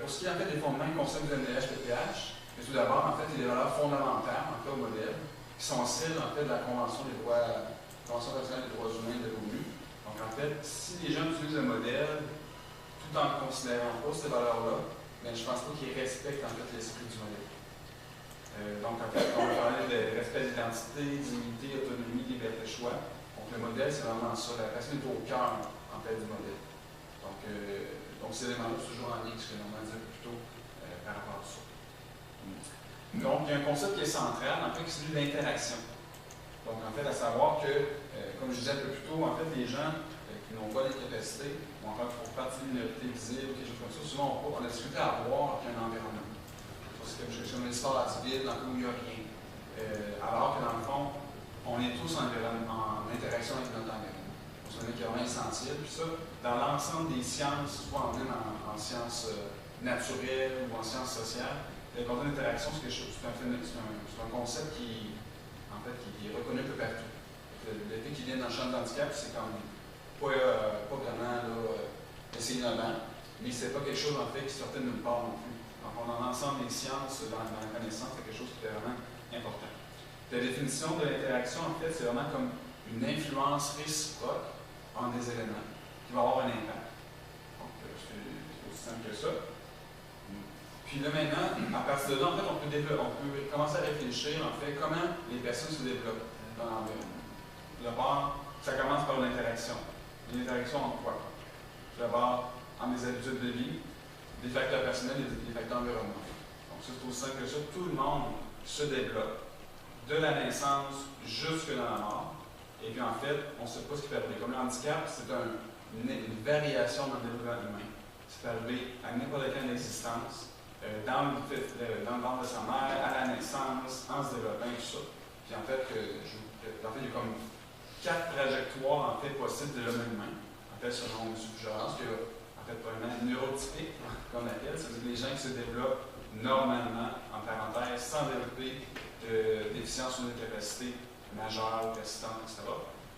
Pour ce qui est en fait des fondements et concepts de NDH-PPH, tout d'abord, en fait, il y a des valeurs fondamentales en cas au modèle, qui sont celles, en fait, de la Convention nationale des droits humains de l'ONU. Donc, en fait, si les gens utilisent le modèle tout en ne considérant pas ces valeurs-là, bien, je ne pense pas qu'ils respectent, en fait, l'esprit du modèle. Donc, en fait, on va parler de respect d'identité, dignité, autonomie, liberté, choix. Donc le modèle, c'est vraiment ça. La personne est au cœur, en fait, du modèle. Donc ces éléments-là, c'est toujours en lien avec ce que l'on va dire plus tôt par rapport à ça. Donc, il y a un concept qui est central, en fait, qui est celui de l'interaction. Donc, en fait, à savoir que, comme je disais un peu plus tôt, en fait, les gens qui n'ont pas les capacités, ou encore qui font partie d'une minorité visible, quelque chose comme ça, souvent, on a discuté à voir avec un environnement. C'est comme un espace vide, dans lequel il n'y a rien. Alors que, dans le fond, on est tous en interaction avec notre environnement. C'est un équivalent essentiel. Puis ça, dans l'ensemble des sciences, soit même en sciences naturelles ou en sciences sociales, le concept d'interaction, c'est un concept qui, en fait, qui est reconnu un peu partout. Le fait qu'il vienne dans le champ de handicap, c'est comme pas vraiment c'est innovant, mais c'est pas quelque chose en fait qui sortait de nulle part non plus. Donc, dans l'ensemble des sciences, dans la connaissance, c'est quelque chose qui est vraiment important. La définition de l'interaction, en fait, c'est vraiment comme une influence réciproque entre des éléments qui va avoir un impact. Donc, c'est aussi simple que ça. Puis là, maintenant, à partir de là, en fait, on peut commencer à réfléchir, en fait, comment les personnes se développent dans l'environnement. D'abord, ça commence par l'interaction. L'interaction en quoi? D'abord, en des habitudes de vie, des facteurs personnels et des facteurs environnementaux. Donc, ça, c'est aussi simple que ça. Tout le monde se développe de la naissance jusque dans la mort. Et puis, en fait, on ne sait pas ce qui peut arriver. Comme le handicap, c'est une variation dans le développement humain. C'est arrivé à n'importe quelle existence. Dans le ventre de sa mère, à la naissance, en se développant, tout ça. Puis en fait, il y a comme 4 trajectoires en fait, possibles de l'homme humain. En fait, selon M. Fougeras, qui est en fait probablement neurotypique, comme on appelle, c'est-à-dire les gens qui se développent normalement, en parenthèse, sans développer de déficience ou de capacité majeure, persistante, etc.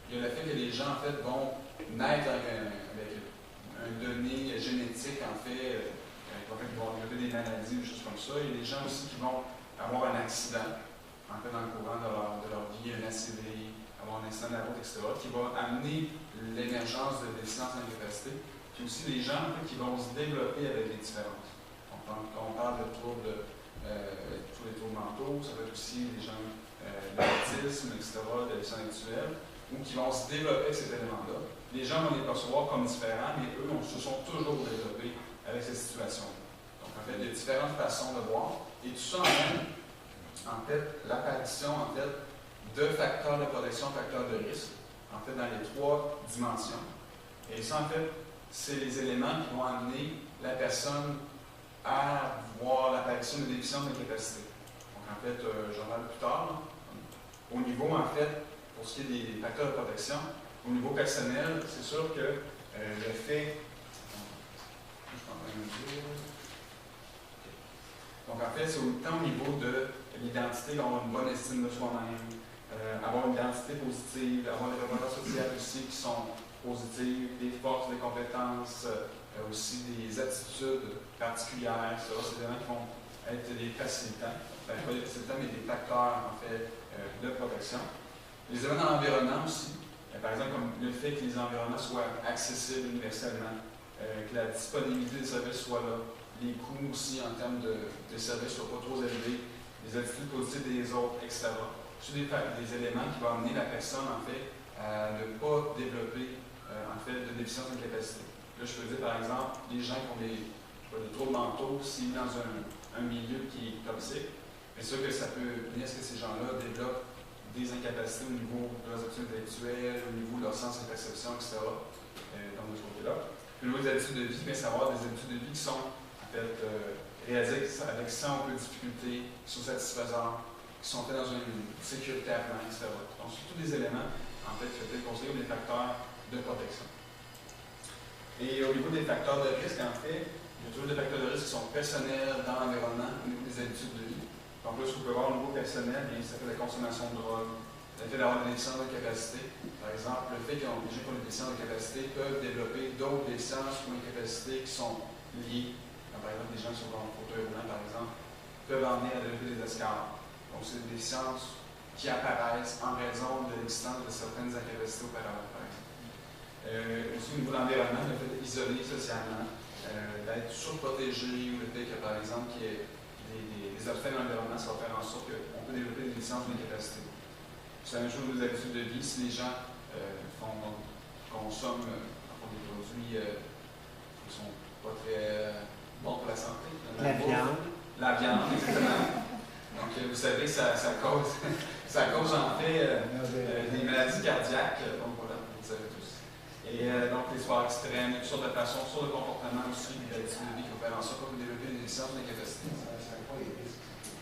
Il y a le fait que les gens en fait, vont naître avec un donné génétique, en fait, qui vont développer des maladies, des choses comme ça. Il y a des gens aussi qui vont avoir un accident, en fait, dans le courant de leur vie, un ACV, avoir un accident de la route, etc., qui va amener l'émergence de déficience en incapacité. Puis aussi des gens, en fait, qui vont se développer avec des différences. Donc, quand on parle de troubles, tous les troubles mentaux, ça peut être aussi des gens d'autisme, etc., de déficience intellectuelle, ou qui vont se développer avec ces éléments-là. Les gens vont les percevoir comme différents, mais eux, se sont toujours développés avec cette situation. Donc, en fait, il y a différentes façons de voir. Et tout ça emmène, en fait, l'apparition, en fait, de facteurs de protection, facteurs de risque, en fait, dans les 3 dimensions. Et ça, en fait, c'est les éléments qui vont amener la personne à voir l'apparition de déficience d'incapacité. Donc, en fait, j'en parle plus tard. Là. Au niveau, en fait, pour ce qui est des facteurs de protection, au niveau personnel, c'est sûr que le fait. Donc, en fait, c'est autant au niveau de l'identité, avoir une bonne estime de soi-même, avoir une identité positive, avoir des représentances sociales aussi qui sont positives, des forces, des compétences, aussi des attitudes particulières. Ça, c'est des éléments qui vont être des facilitants. Pas des facilitants, mais des facteurs, en fait, de protection. Les éléments dans l'environnement aussi. Par exemple, comme le fait que les environnements soient accessibles universellement, que la disponibilité des services soit là, les coûts aussi en termes de services ne soient pas trop élevés, les attitudes positives des autres, etc. C'est des éléments qui vont amener la personne, en fait, à ne pas développer, en fait, de déficience d'incapacité. Là, je peux dire, par exemple, les gens qui ont des troubles mentaux, s'ils sont dans un milieu qui est toxique, c'est sûr que ça peut venir à ce que ces gens-là développent des incapacités au niveau de leurs attitudes intellectuelles, au niveau de leur sens de perception, etc. Donc, de ce côté-là. Puis, au niveau des habitudes de vie, mais savoir des habitudes de vie qui sont, en fait, réalisées avec sans peu de difficulté, qui sont satisfaisantes, qui sont faits dans une sécuritairement, etc. Donc, c'est tous des éléments, en fait, qui peuvent être considérés comme des facteurs de protection. Et au niveau des facteurs de risque, en fait, il y a toujours des facteurs de risque qui sont personnels dans l'environnement, au niveau des habitudes de vie. Donc là, ce qu'on peut voir au niveau personnel, bien, ça fait la consommation de drogue, le fait d'avoir des déficiences de capacité. Par exemple, le fait que les gens qui ont des déficiences de capacité peuvent développer d'autres déficiences ou incapacités qui sont liées. Comme par exemple, des gens qui sont en fauteuil roulant, par exemple, peuvent emmener à développer des escarres. Donc, c'est des déficiences qui apparaissent en raison de l'existence de certaines incapacités auparavant, par exemple. Aussi, au niveau de l'environnement, le fait d'isoler socialement, d'être surprotégé, ou le fait que, par exemple, qu'il y ait des obstacles dans l'environnement, ça va faire en sorte qu'on peut développer des déficiences ou des capacités. C'est la même chose des habitudes de vie. Si les gens consomment des produits qui ne sont pas très bons pour la santé. La viande. La viande, exactement. Donc, vous savez, ça cause en fait des maladies cardiaques. Donc, voilà, vous le savez tous. Et donc, les sports extrêmes, toutes sortes de façons, toutes sortes de comportements aussi, des habitudes de vie qui vont faire en sorte que vous développez une déficience d'incapacité.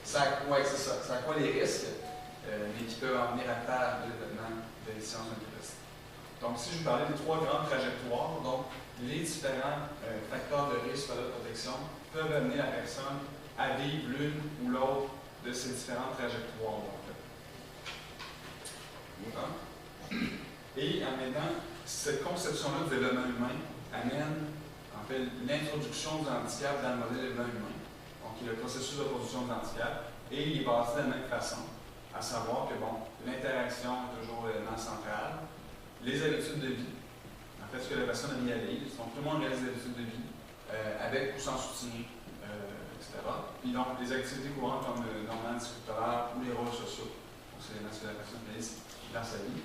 Ça accroît les risques, mais qui peuvent en venir à terre de développement de déficience d'incapacité. Donc, si je vous parlais des 3 grandes trajectoires, donc les différents facteurs de risque par la protection peuvent amener la personne à vivre l'une ou l'autre de ces différentes trajectoires. Et en maintenant, cette conception-là du développement humain amène en fait l'introduction du handicap dans le modèle développement humain. Donc, il y a le processus de production du handicap et il est bâti de la même façon, à savoir que l'interaction est toujours l'élément central, les habitudes de vie, en fait, ce que la personne a mis à l'île, donc tout le monde réalise des habitudes de vie, avec ou sans soutien, etc. Puis donc, les activités courantes comme normalement discuteurs ou les rôles sociaux, donc c'est ce que la personne réalise dans sa vie.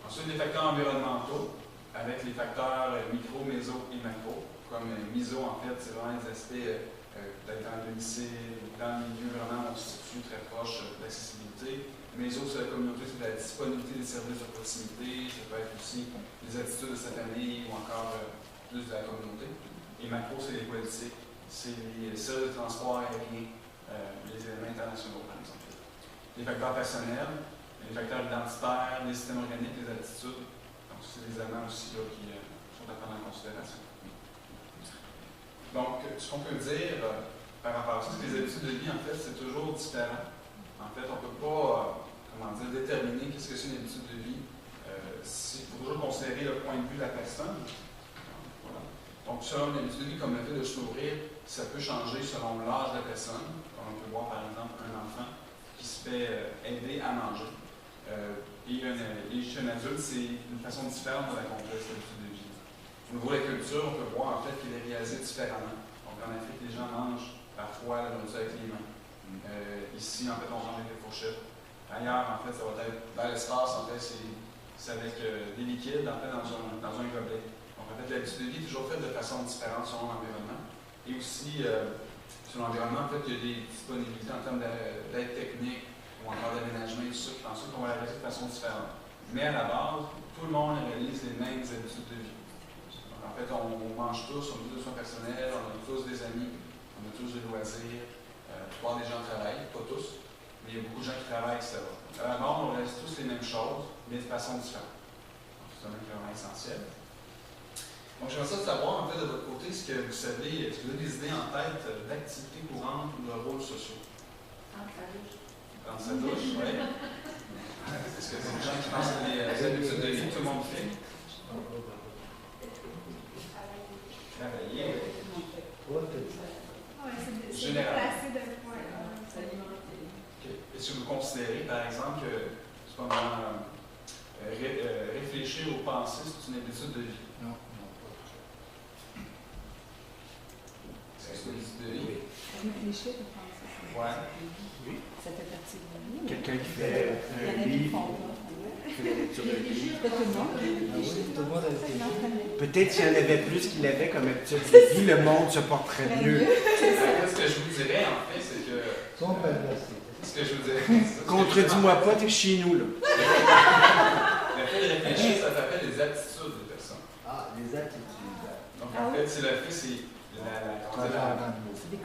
Ensuite, les facteurs environnementaux, avec les facteurs micro, méso et macro. Comme miso, en fait, c'est vraiment les aspects peut-être dans le domicile, dans le milieu vraiment on se situe très proche de l'accessibilité. Méso, c'est la communauté, c'est la disponibilité des services de proximité, ça peut être aussi les attitudes de sa famille ou encore plus de la communauté. Et macro, c'est les politiques, c'est les services de transport aérien, les éléments internationaux, par exemple. Les facteurs personnels, les facteurs identitaires, les systèmes organiques, les attitudes. Donc, c'est des éléments aussi là, qui sont à prendre en considération. Donc, ce qu'on peut dire par rapport à ça, c'est que les habitudes de vie, en fait, c'est toujours différent. En fait, on ne peut pas, déterminer qu'est-ce que c'est une habitude de vie. Il faut toujours considérer le point de vue de la personne. Voilà. Donc, selon une habitude de vie, comme le fait de se nourrir, ça peut changer selon l'âge de la personne. Comme on peut voir, par exemple, un enfant qui se fait aider à manger. Et chez un adulte, c'est une façon différente d'accomplir cette habitude de vie. Au niveau de la culture, on peut voir en fait qu'il est réalisé différemment. Donc en Afrique, les gens mangent parfois la nourriture avec les mains. Ici, en fait, on mange avec des fourchettes. Ailleurs, en fait, ça va être dans l'espace, en fait, c'est avec des liquides, en fait, dans un gobelet. Donc en fait, l'habitude de vie est toujours faite de façon différente selon l'environnement. Et aussi, selon l'environnement, en fait, il y a des disponibilités en termes d'aide technique ou encore d'aménagement et tout ça, qui font en sorte qu'on va la réaliser de façon différente. Mais à la base, tout le monde réalise les mêmes habitudes de vie. Donc, en fait, on mange tous, on a tous des soins personnels, on a tous des amis, on a tous des loisirs. La plupart des gens travaillent, pas tous, mais il y a beaucoup de gens qui travaillent, etc. À la base, on réalise tous les mêmes choses, mais de façon différente. C'est un truc vraiment essentiel. Donc, j'aimerais ça savoir, en fait, de votre côté, est-ce que vous savez, est-ce que vous avez des idées en tête d'activités courantes ou de rôles sociaux? Dans sa douche, oui. Est-ce que c'est des gens qui pensent que les habitudes de vie, tout le monde fait? Travailler, c'est général. déplacé d'un point. Est-ce que vous considérez, par exemple, que réfléchir aux pensées, c'est une habitude de vie? Non. Est-ce que c'est une habitude de vie? Réfléchir aux pensées. Ouais. Oui. Ça fait partie de la vie. Quelqu'un qui fait un livre, fait la lecture d'un livre. Tout le monde Oui, tout le monde a été. Peut-être s'il y en avait plus qu'il avait comme habitude de vie, le monde se porterait mieux. Ce que je vous dirais, en fait, c'est que. Ce que je vous dirais. Contredis-moi pas, t'es chez nous, là. Le fait de réfléchir, ça s'appelle les attitudes des personnes. Ah, les attitudes. Donc, en fait, c'est le fait, c'est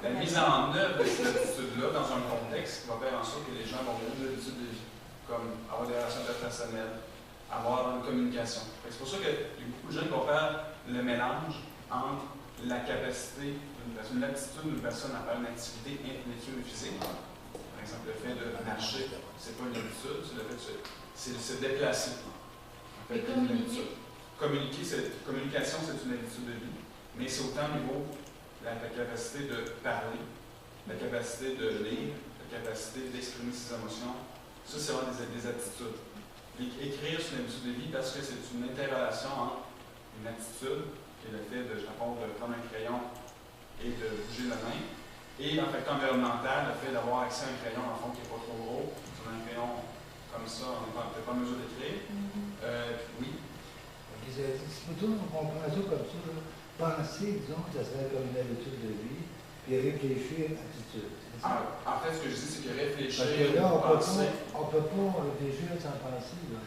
la mise en œuvre de cette attitude-là dans un contexte qui va faire en sorte que les gens vont avoir des habitudes de vie, comme avoir des relations interpersonnelles, avoir une communication. C'est pour ça qu'il y a beaucoup de gens qui vont faire le mélange entre la capacité d'une personne, l'aptitude d'une personne à faire une activité intellectuelle et physique. Par exemple, le fait de marcher, c'est pas une habitude, c'est le fait de se déplacer. En fait, une habitude. Communication, c'est une habitude de vie, mais c'est autant au niveau de la capacité de parler, la capacité de lire, la capacité d'exprimer ses émotions. Ça, c'est vraiment des attitudes. Écrire, c'est une habitude de vie parce que c'est une interrelation entre une attitude, qui est le fait de prendre un crayon et de bouger la main, et un facteur environnemental, le fait d'avoir accès à un crayon, en fond, qui n'est pas trop gros. Si on a un crayon comme ça, on n'est pas en mesure d'écrire. Plutôt, on comprend ça comme ça. Là. Penser, disons, que ça serait comme une habitude de vie, puis réfléchir, attitude. En fait, ce que je dis, c'est que réfléchir, parce que là, on penser... ne peut pas réfléchir sans penser. Là.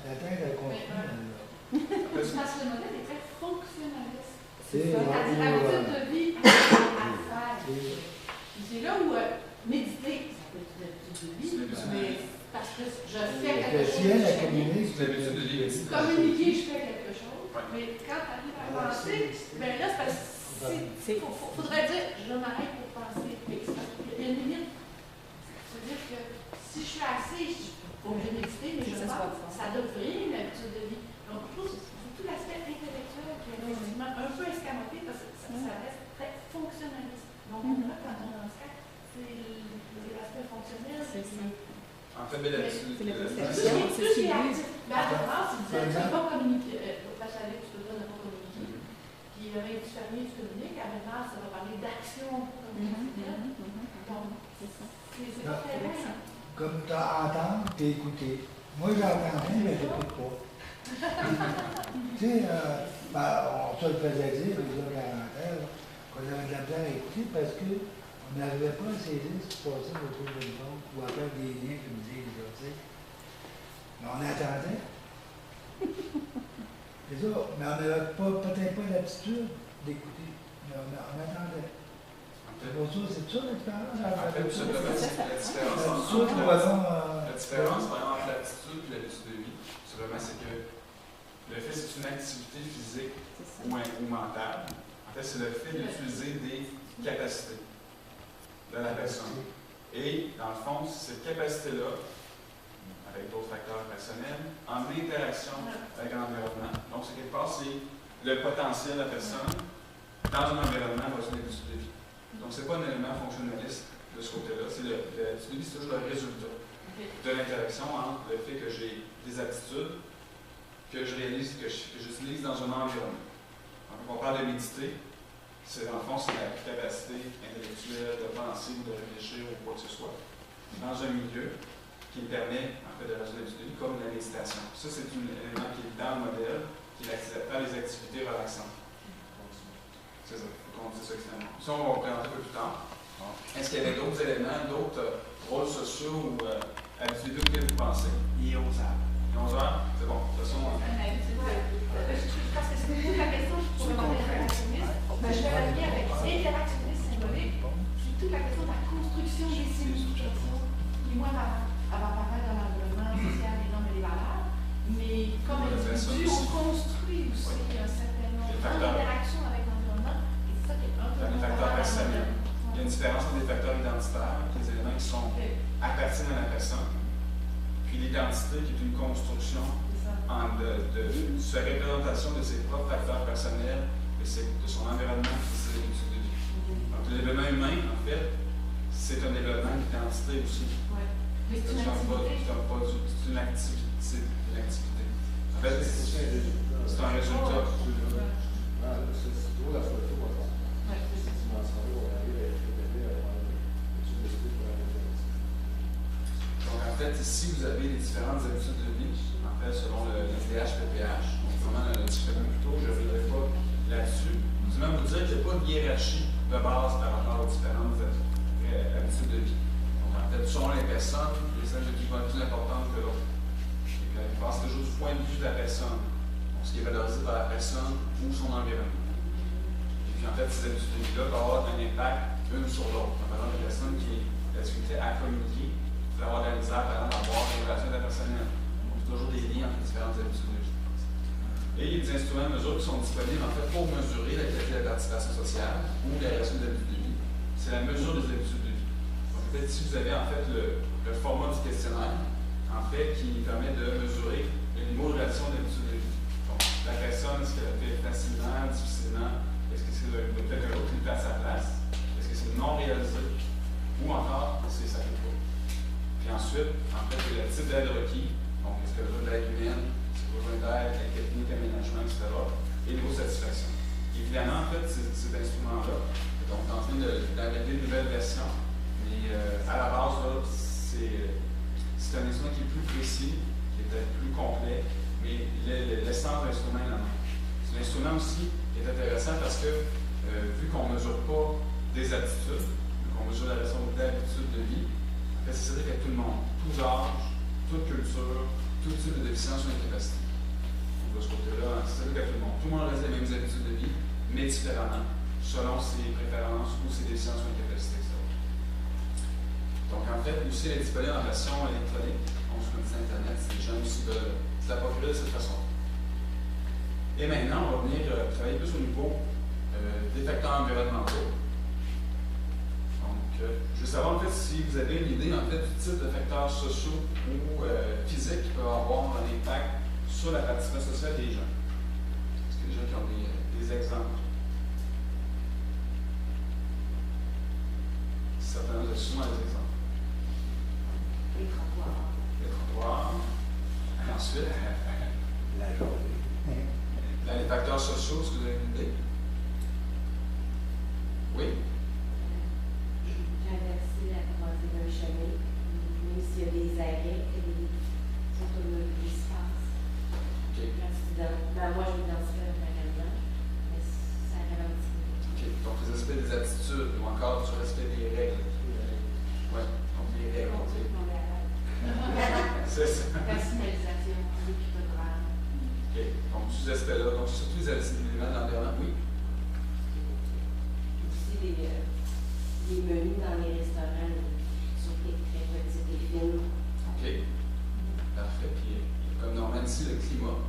La Terre, elle continue. Parce que le modèle est très fonctionnaliste. C'est-à-dire l'habitude de vie à faire. C'est là où méditer, ça peut être une habitude de vie, mais parce que je fais quelque chose. Si elle a communiqué, c'est l'habitude de vie. Communiquer, je fais quelque chose. Mais quand tu arrives à penser, ben là, c'est parce qu'il faudrait dire je m'arrête pour penser. Il y a une limite. C'est-à-dire que si je suis assise, je suis pas obligée de méditer, mais je pense ça devrait une habitude de vie. Donc, je trouve que c'est tout l'aspect intellectuel qui est effectivement un peu escamoté parce que ça reste très fonctionnaliste. Donc, quand on enseigne, c'est l'aspect fonctionnel. En fait, l'habitude de vie. Tout ce qui est actif. La différence, c'est de ne pas communiquer. Parce que tu peux dire de ne pas communiquer. Puis, avec du fermier, tu communiques. À maintenant, ça va parler d'action communicationnelle. Donc, c'est pas très bien. Comme tu entends, tu écouter. Moi, j'entends rien, mais je n'écoute pas. Tu sais, on se le faisait dire, les autres quarantaines, qu'on avait de la misère à écouter parce qu'on n'arrivait pas à saisir ce qui se passait autour de nous autres ou à faire des liens, comme disent, tu sais. Mais on attendait. C'est ça, mais on n'avait peut-être pas l'habitude d'écouter, mais on attendait. C'est pour ça, c'est ça l'expérience? En fait, tout simplement, c'est la différence entre l'attitude et l'habitude de vie. Simplement, c'est que le fait c'est une activité physique ou mentale. En fait, c'est le fait d'utiliser des capacités de la personne. Et, dans le fond, cette capacité-là, avec d'autres facteurs personnels, en interaction avec l'environnement. Donc, c'est quelque part, c'est le potentiel de la personne dans un environnement dans une habitude de vie. Donc, ce n'est pas un élément fonctionnaliste de ce côté-là. C'est l'habitude de vie, c'est toujours le résultat de l'interaction entre le fait que j'ai des attitudes que je réalise, que j'utilise dans un environnement. Donc, quand on parle de méditer, c'est dans le fond, c'est la capacité intellectuelle de penser ou de réfléchir ou quoi que ce soit dans un milieu qui me permet en fait de résoudre l'habitude de vie, comme la méditation. Ça, c'est un élément qui est dans le modèle, qui est faire les activités relaxantes. C'est ça, il faut qu'on dise ça extrêmement. Ça, on va présenter un peu plus tard. Est-ce qu'il y avait d'autres éléments, d'autres rôles sociaux ou habitudes auxquels vous pensez? Il est 11h. 11h? C'est bon. De toute façon, parce que c'est toute la question pour le modèle interactionniste. Je vais relier avec l'interactionnisme symbolique, c'est toute la question de la construction des significations, qui, moi, va apparaître dans l'environnement social, les normes et les valeurs. Mais comme individu, on construit aussi un certain nombre d'interactions avec l'environnement. Et c'est ça qui est un peu. Les facteurs personnels. Il y a une différence entre les facteurs identitaires, les éléments qui appartiennent à la personne, puis l'identité qui est une construction de sa représentation de ses propres facteurs personnels, de son environnement et de ses habitudes de vie. Donc, le développement humain, en fait, c'est un développement d'identité aussi. Oui. Mais c'est une activité. C'est une activité. En fait, c'est un résultat. C'est toujours la photo, cette dimension-là, on arrive à répéter l'étude de l'esprit pour la réalisation. Donc, en fait, si vous avez les différentes habitudes de vie, en fait, selon le DH-PPH, donc vraiment le discuter un peu plus tôt, je ne reviendrai pas là-dessus. Je vais même vous dire qu'il n'y a pas de hiérarchie de base par rapport aux différentes habitudes de vie. Donc, en fait, selon les personnes, les habitudes de vie vont être plus importantes que l'autre. La plupart, c'est toujours du point de vue de la personne. Donc, ce qui est valorisé par la personne ou son environnement. Et puis, en fait, ces habitudes de vie-là peuvent avoir un impact une sur l'autre. Par exemple, une personne qui a la difficulté à communiquer, peut avoir de la misère, par exemple, à avoir des relations interpersonnelles. Donc, il y a toujours des liens entre les différentes habitudes de vie. Et il y a des instruments de mesure qui sont disponibles, en fait, pour mesurer la qualité de la participation sociale ou la relation des habitudes de vie. C'est la mesure des habitudes de vie. Donc, peut-être si vous avez, en fait, le format du questionnaire, en fait, qui permet de mesurer le niveau de relation d'habitude de vie. Donc, la personne, est-ce qu'elle a fait facilement, difficilement? Est-ce que c'est peut-être un autre qui le fait à sa place? Est-ce que c'est non réalisé? Ou encore, c'est ça fait pas. Puis ensuite, en fait, il y a le type d'aide requis. Donc, est-ce que le besoin d'aide humaine, c'est le besoin d'aide, la technique, aménagement, etc. Et niveau satisfaction. Évidemment, en fait, cet instrument-là, donc, on est en train d'arriver une nouvelle version, mais à la base, là, c'est un instrument qui est plus précis, qui est peut-être plus complet, mais l'essence de l'instrument est la même. L'instrument aussi est intéressant parce que, vu qu'on ne mesure pas des aptitudes, vu qu'on mesure la leçon d'habitude de vie, en fait, c'est dire qu'à tout le monde, tous âges, toute culture, tout type de déficience ou d'incapacité. Donc, de ce côté-là, c'est dire qu'à tout le monde. Tout le monde reste les mêmes habitudes de vie, mais différemment, selon ses préférences ou ses déficiences ou incapacités, etc. Donc, en fait, aussi, elle est disponible en version électronique. On se met sur Internet, si les gens aussi veulent se la procurer de cette façon. Et maintenant, on va venir travailler plus au niveau des facteurs environnementaux. Donc, je veux savoir en fait si vous avez une idée en fait du type de facteurs sociaux ou physiques qui peuvent avoir un impact sur la participation sociale des gens. Est-ce que les gens qui ont des exemples? Certains ont souvent des exemples. Les trottoirs. Les trottoirs. Ensuite, La journée. les facteurs sociaux, est-ce que vous avez une idée? Oui? J'ai inversé la croisée d'un chemin, même s'il y a des arrêts et des automobiles se passent. OK. L'accident. Ben, moi, je m'identifie à un magasin, mais ça ralentit. OK. Donc, les aspects des attitudes ou encore sur l'aspect des règles. Oui. Donc, les règles. C'est ça. La signalisation, l'équipage. OK. Donc, tous ces aspects-là. Donc, surtout les éléments de l'environnement. Oui. Aussi, les menus dans les restaurants sont très petits et fines. OK. Parfait. Puis, comme Norman ici, le climat.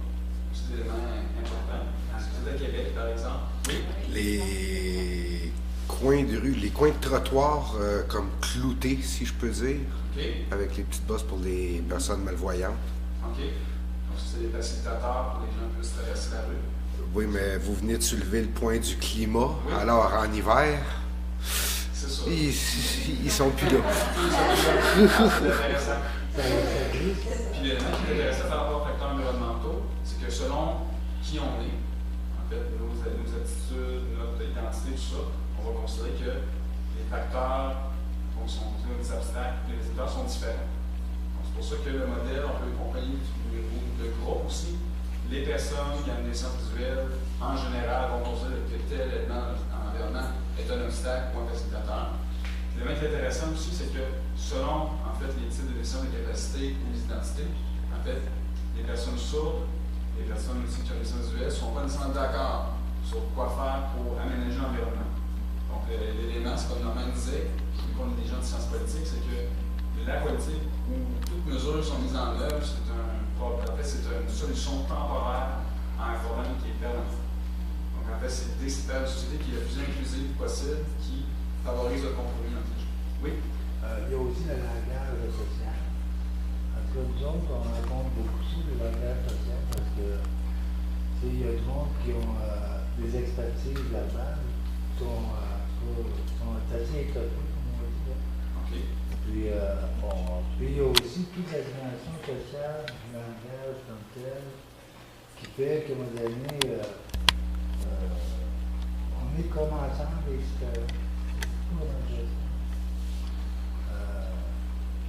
C'est un élément important. Est-ce que c'est à Québec, par exemple? Oui. Les coins de rue, les coins de trottoir comme cloutés, si je peux dire, OK. avec les petites bosses pour les personnes malvoyantes. OK. Donc, c'est des facilitateurs pour que les gens puissent traverser la rue. Oui, mais vous venez de soulever le point du climat. Oui. Alors, en hiver, C'est ça. ils sont plus là. C'est intéressant. Ça Puis l'élément qui est intéressant par rapport aux facteurs environnementaux, c'est que selon qui on est, en fait, nos attitudes, notre identité, tout ça, on va considérer que les facteurs sont des abstracts, les résultats sont différents. Donc, c'est pour ça que le modèle, on peut accompagner de groupe aussi. Les personnes qui ont une déficience visuelle, en général, vont considérer que tel élément en environnement est un obstacle ou un facilitateur. L'élément qui est intéressant aussi, c'est que selon en fait, les types de déficience de capacité ou d'identité, en fait, les personnes sourdes, les personnes aussi qui ont des déficience visuelle ne sont pas nécessairement d'accord sur quoi faire pour aménager l'environnement. Donc, l'élément, c'est comme Norman disait, vu qu'on est des gens de sciences politiques, c'est que la politique où toutes mesures sont mises en œuvre, c'est une solution temporaire à un problème qui est permanent. Donc, en fait, c'est d'idée c'est faire une société qui est la plus inclusive possible, qui favorise le compromis entre les gens. Oui? Il y a aussi le langage social. En tout cas, nous autres, on rencontre beaucoup sur le langage social parce que il y a du monde qui ont des expertises là-bas, qui sont assez étonnés, comme on va dire. OK. Puis, puis il y a aussi toute la dimension sociale du langage comme tel qui fait qu'à un moment donné, on est comme ensemble et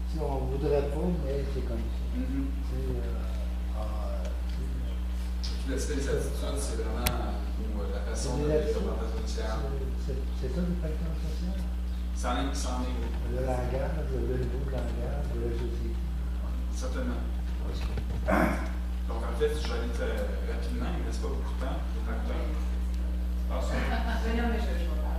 si on ne voudrait pas, mais c'est comme ça. Tout l'aspect des attitudes, c'est vraiment la façon de les représenter sociales. C'est ça le facteur social? Ça en est oui. Le langage, le niveau de langage de la société. Certainement. Donc, en fait, je vais aller rapidement, il ne reste pas beaucoup de temps. Les facteurs. Non, mais je vais parler.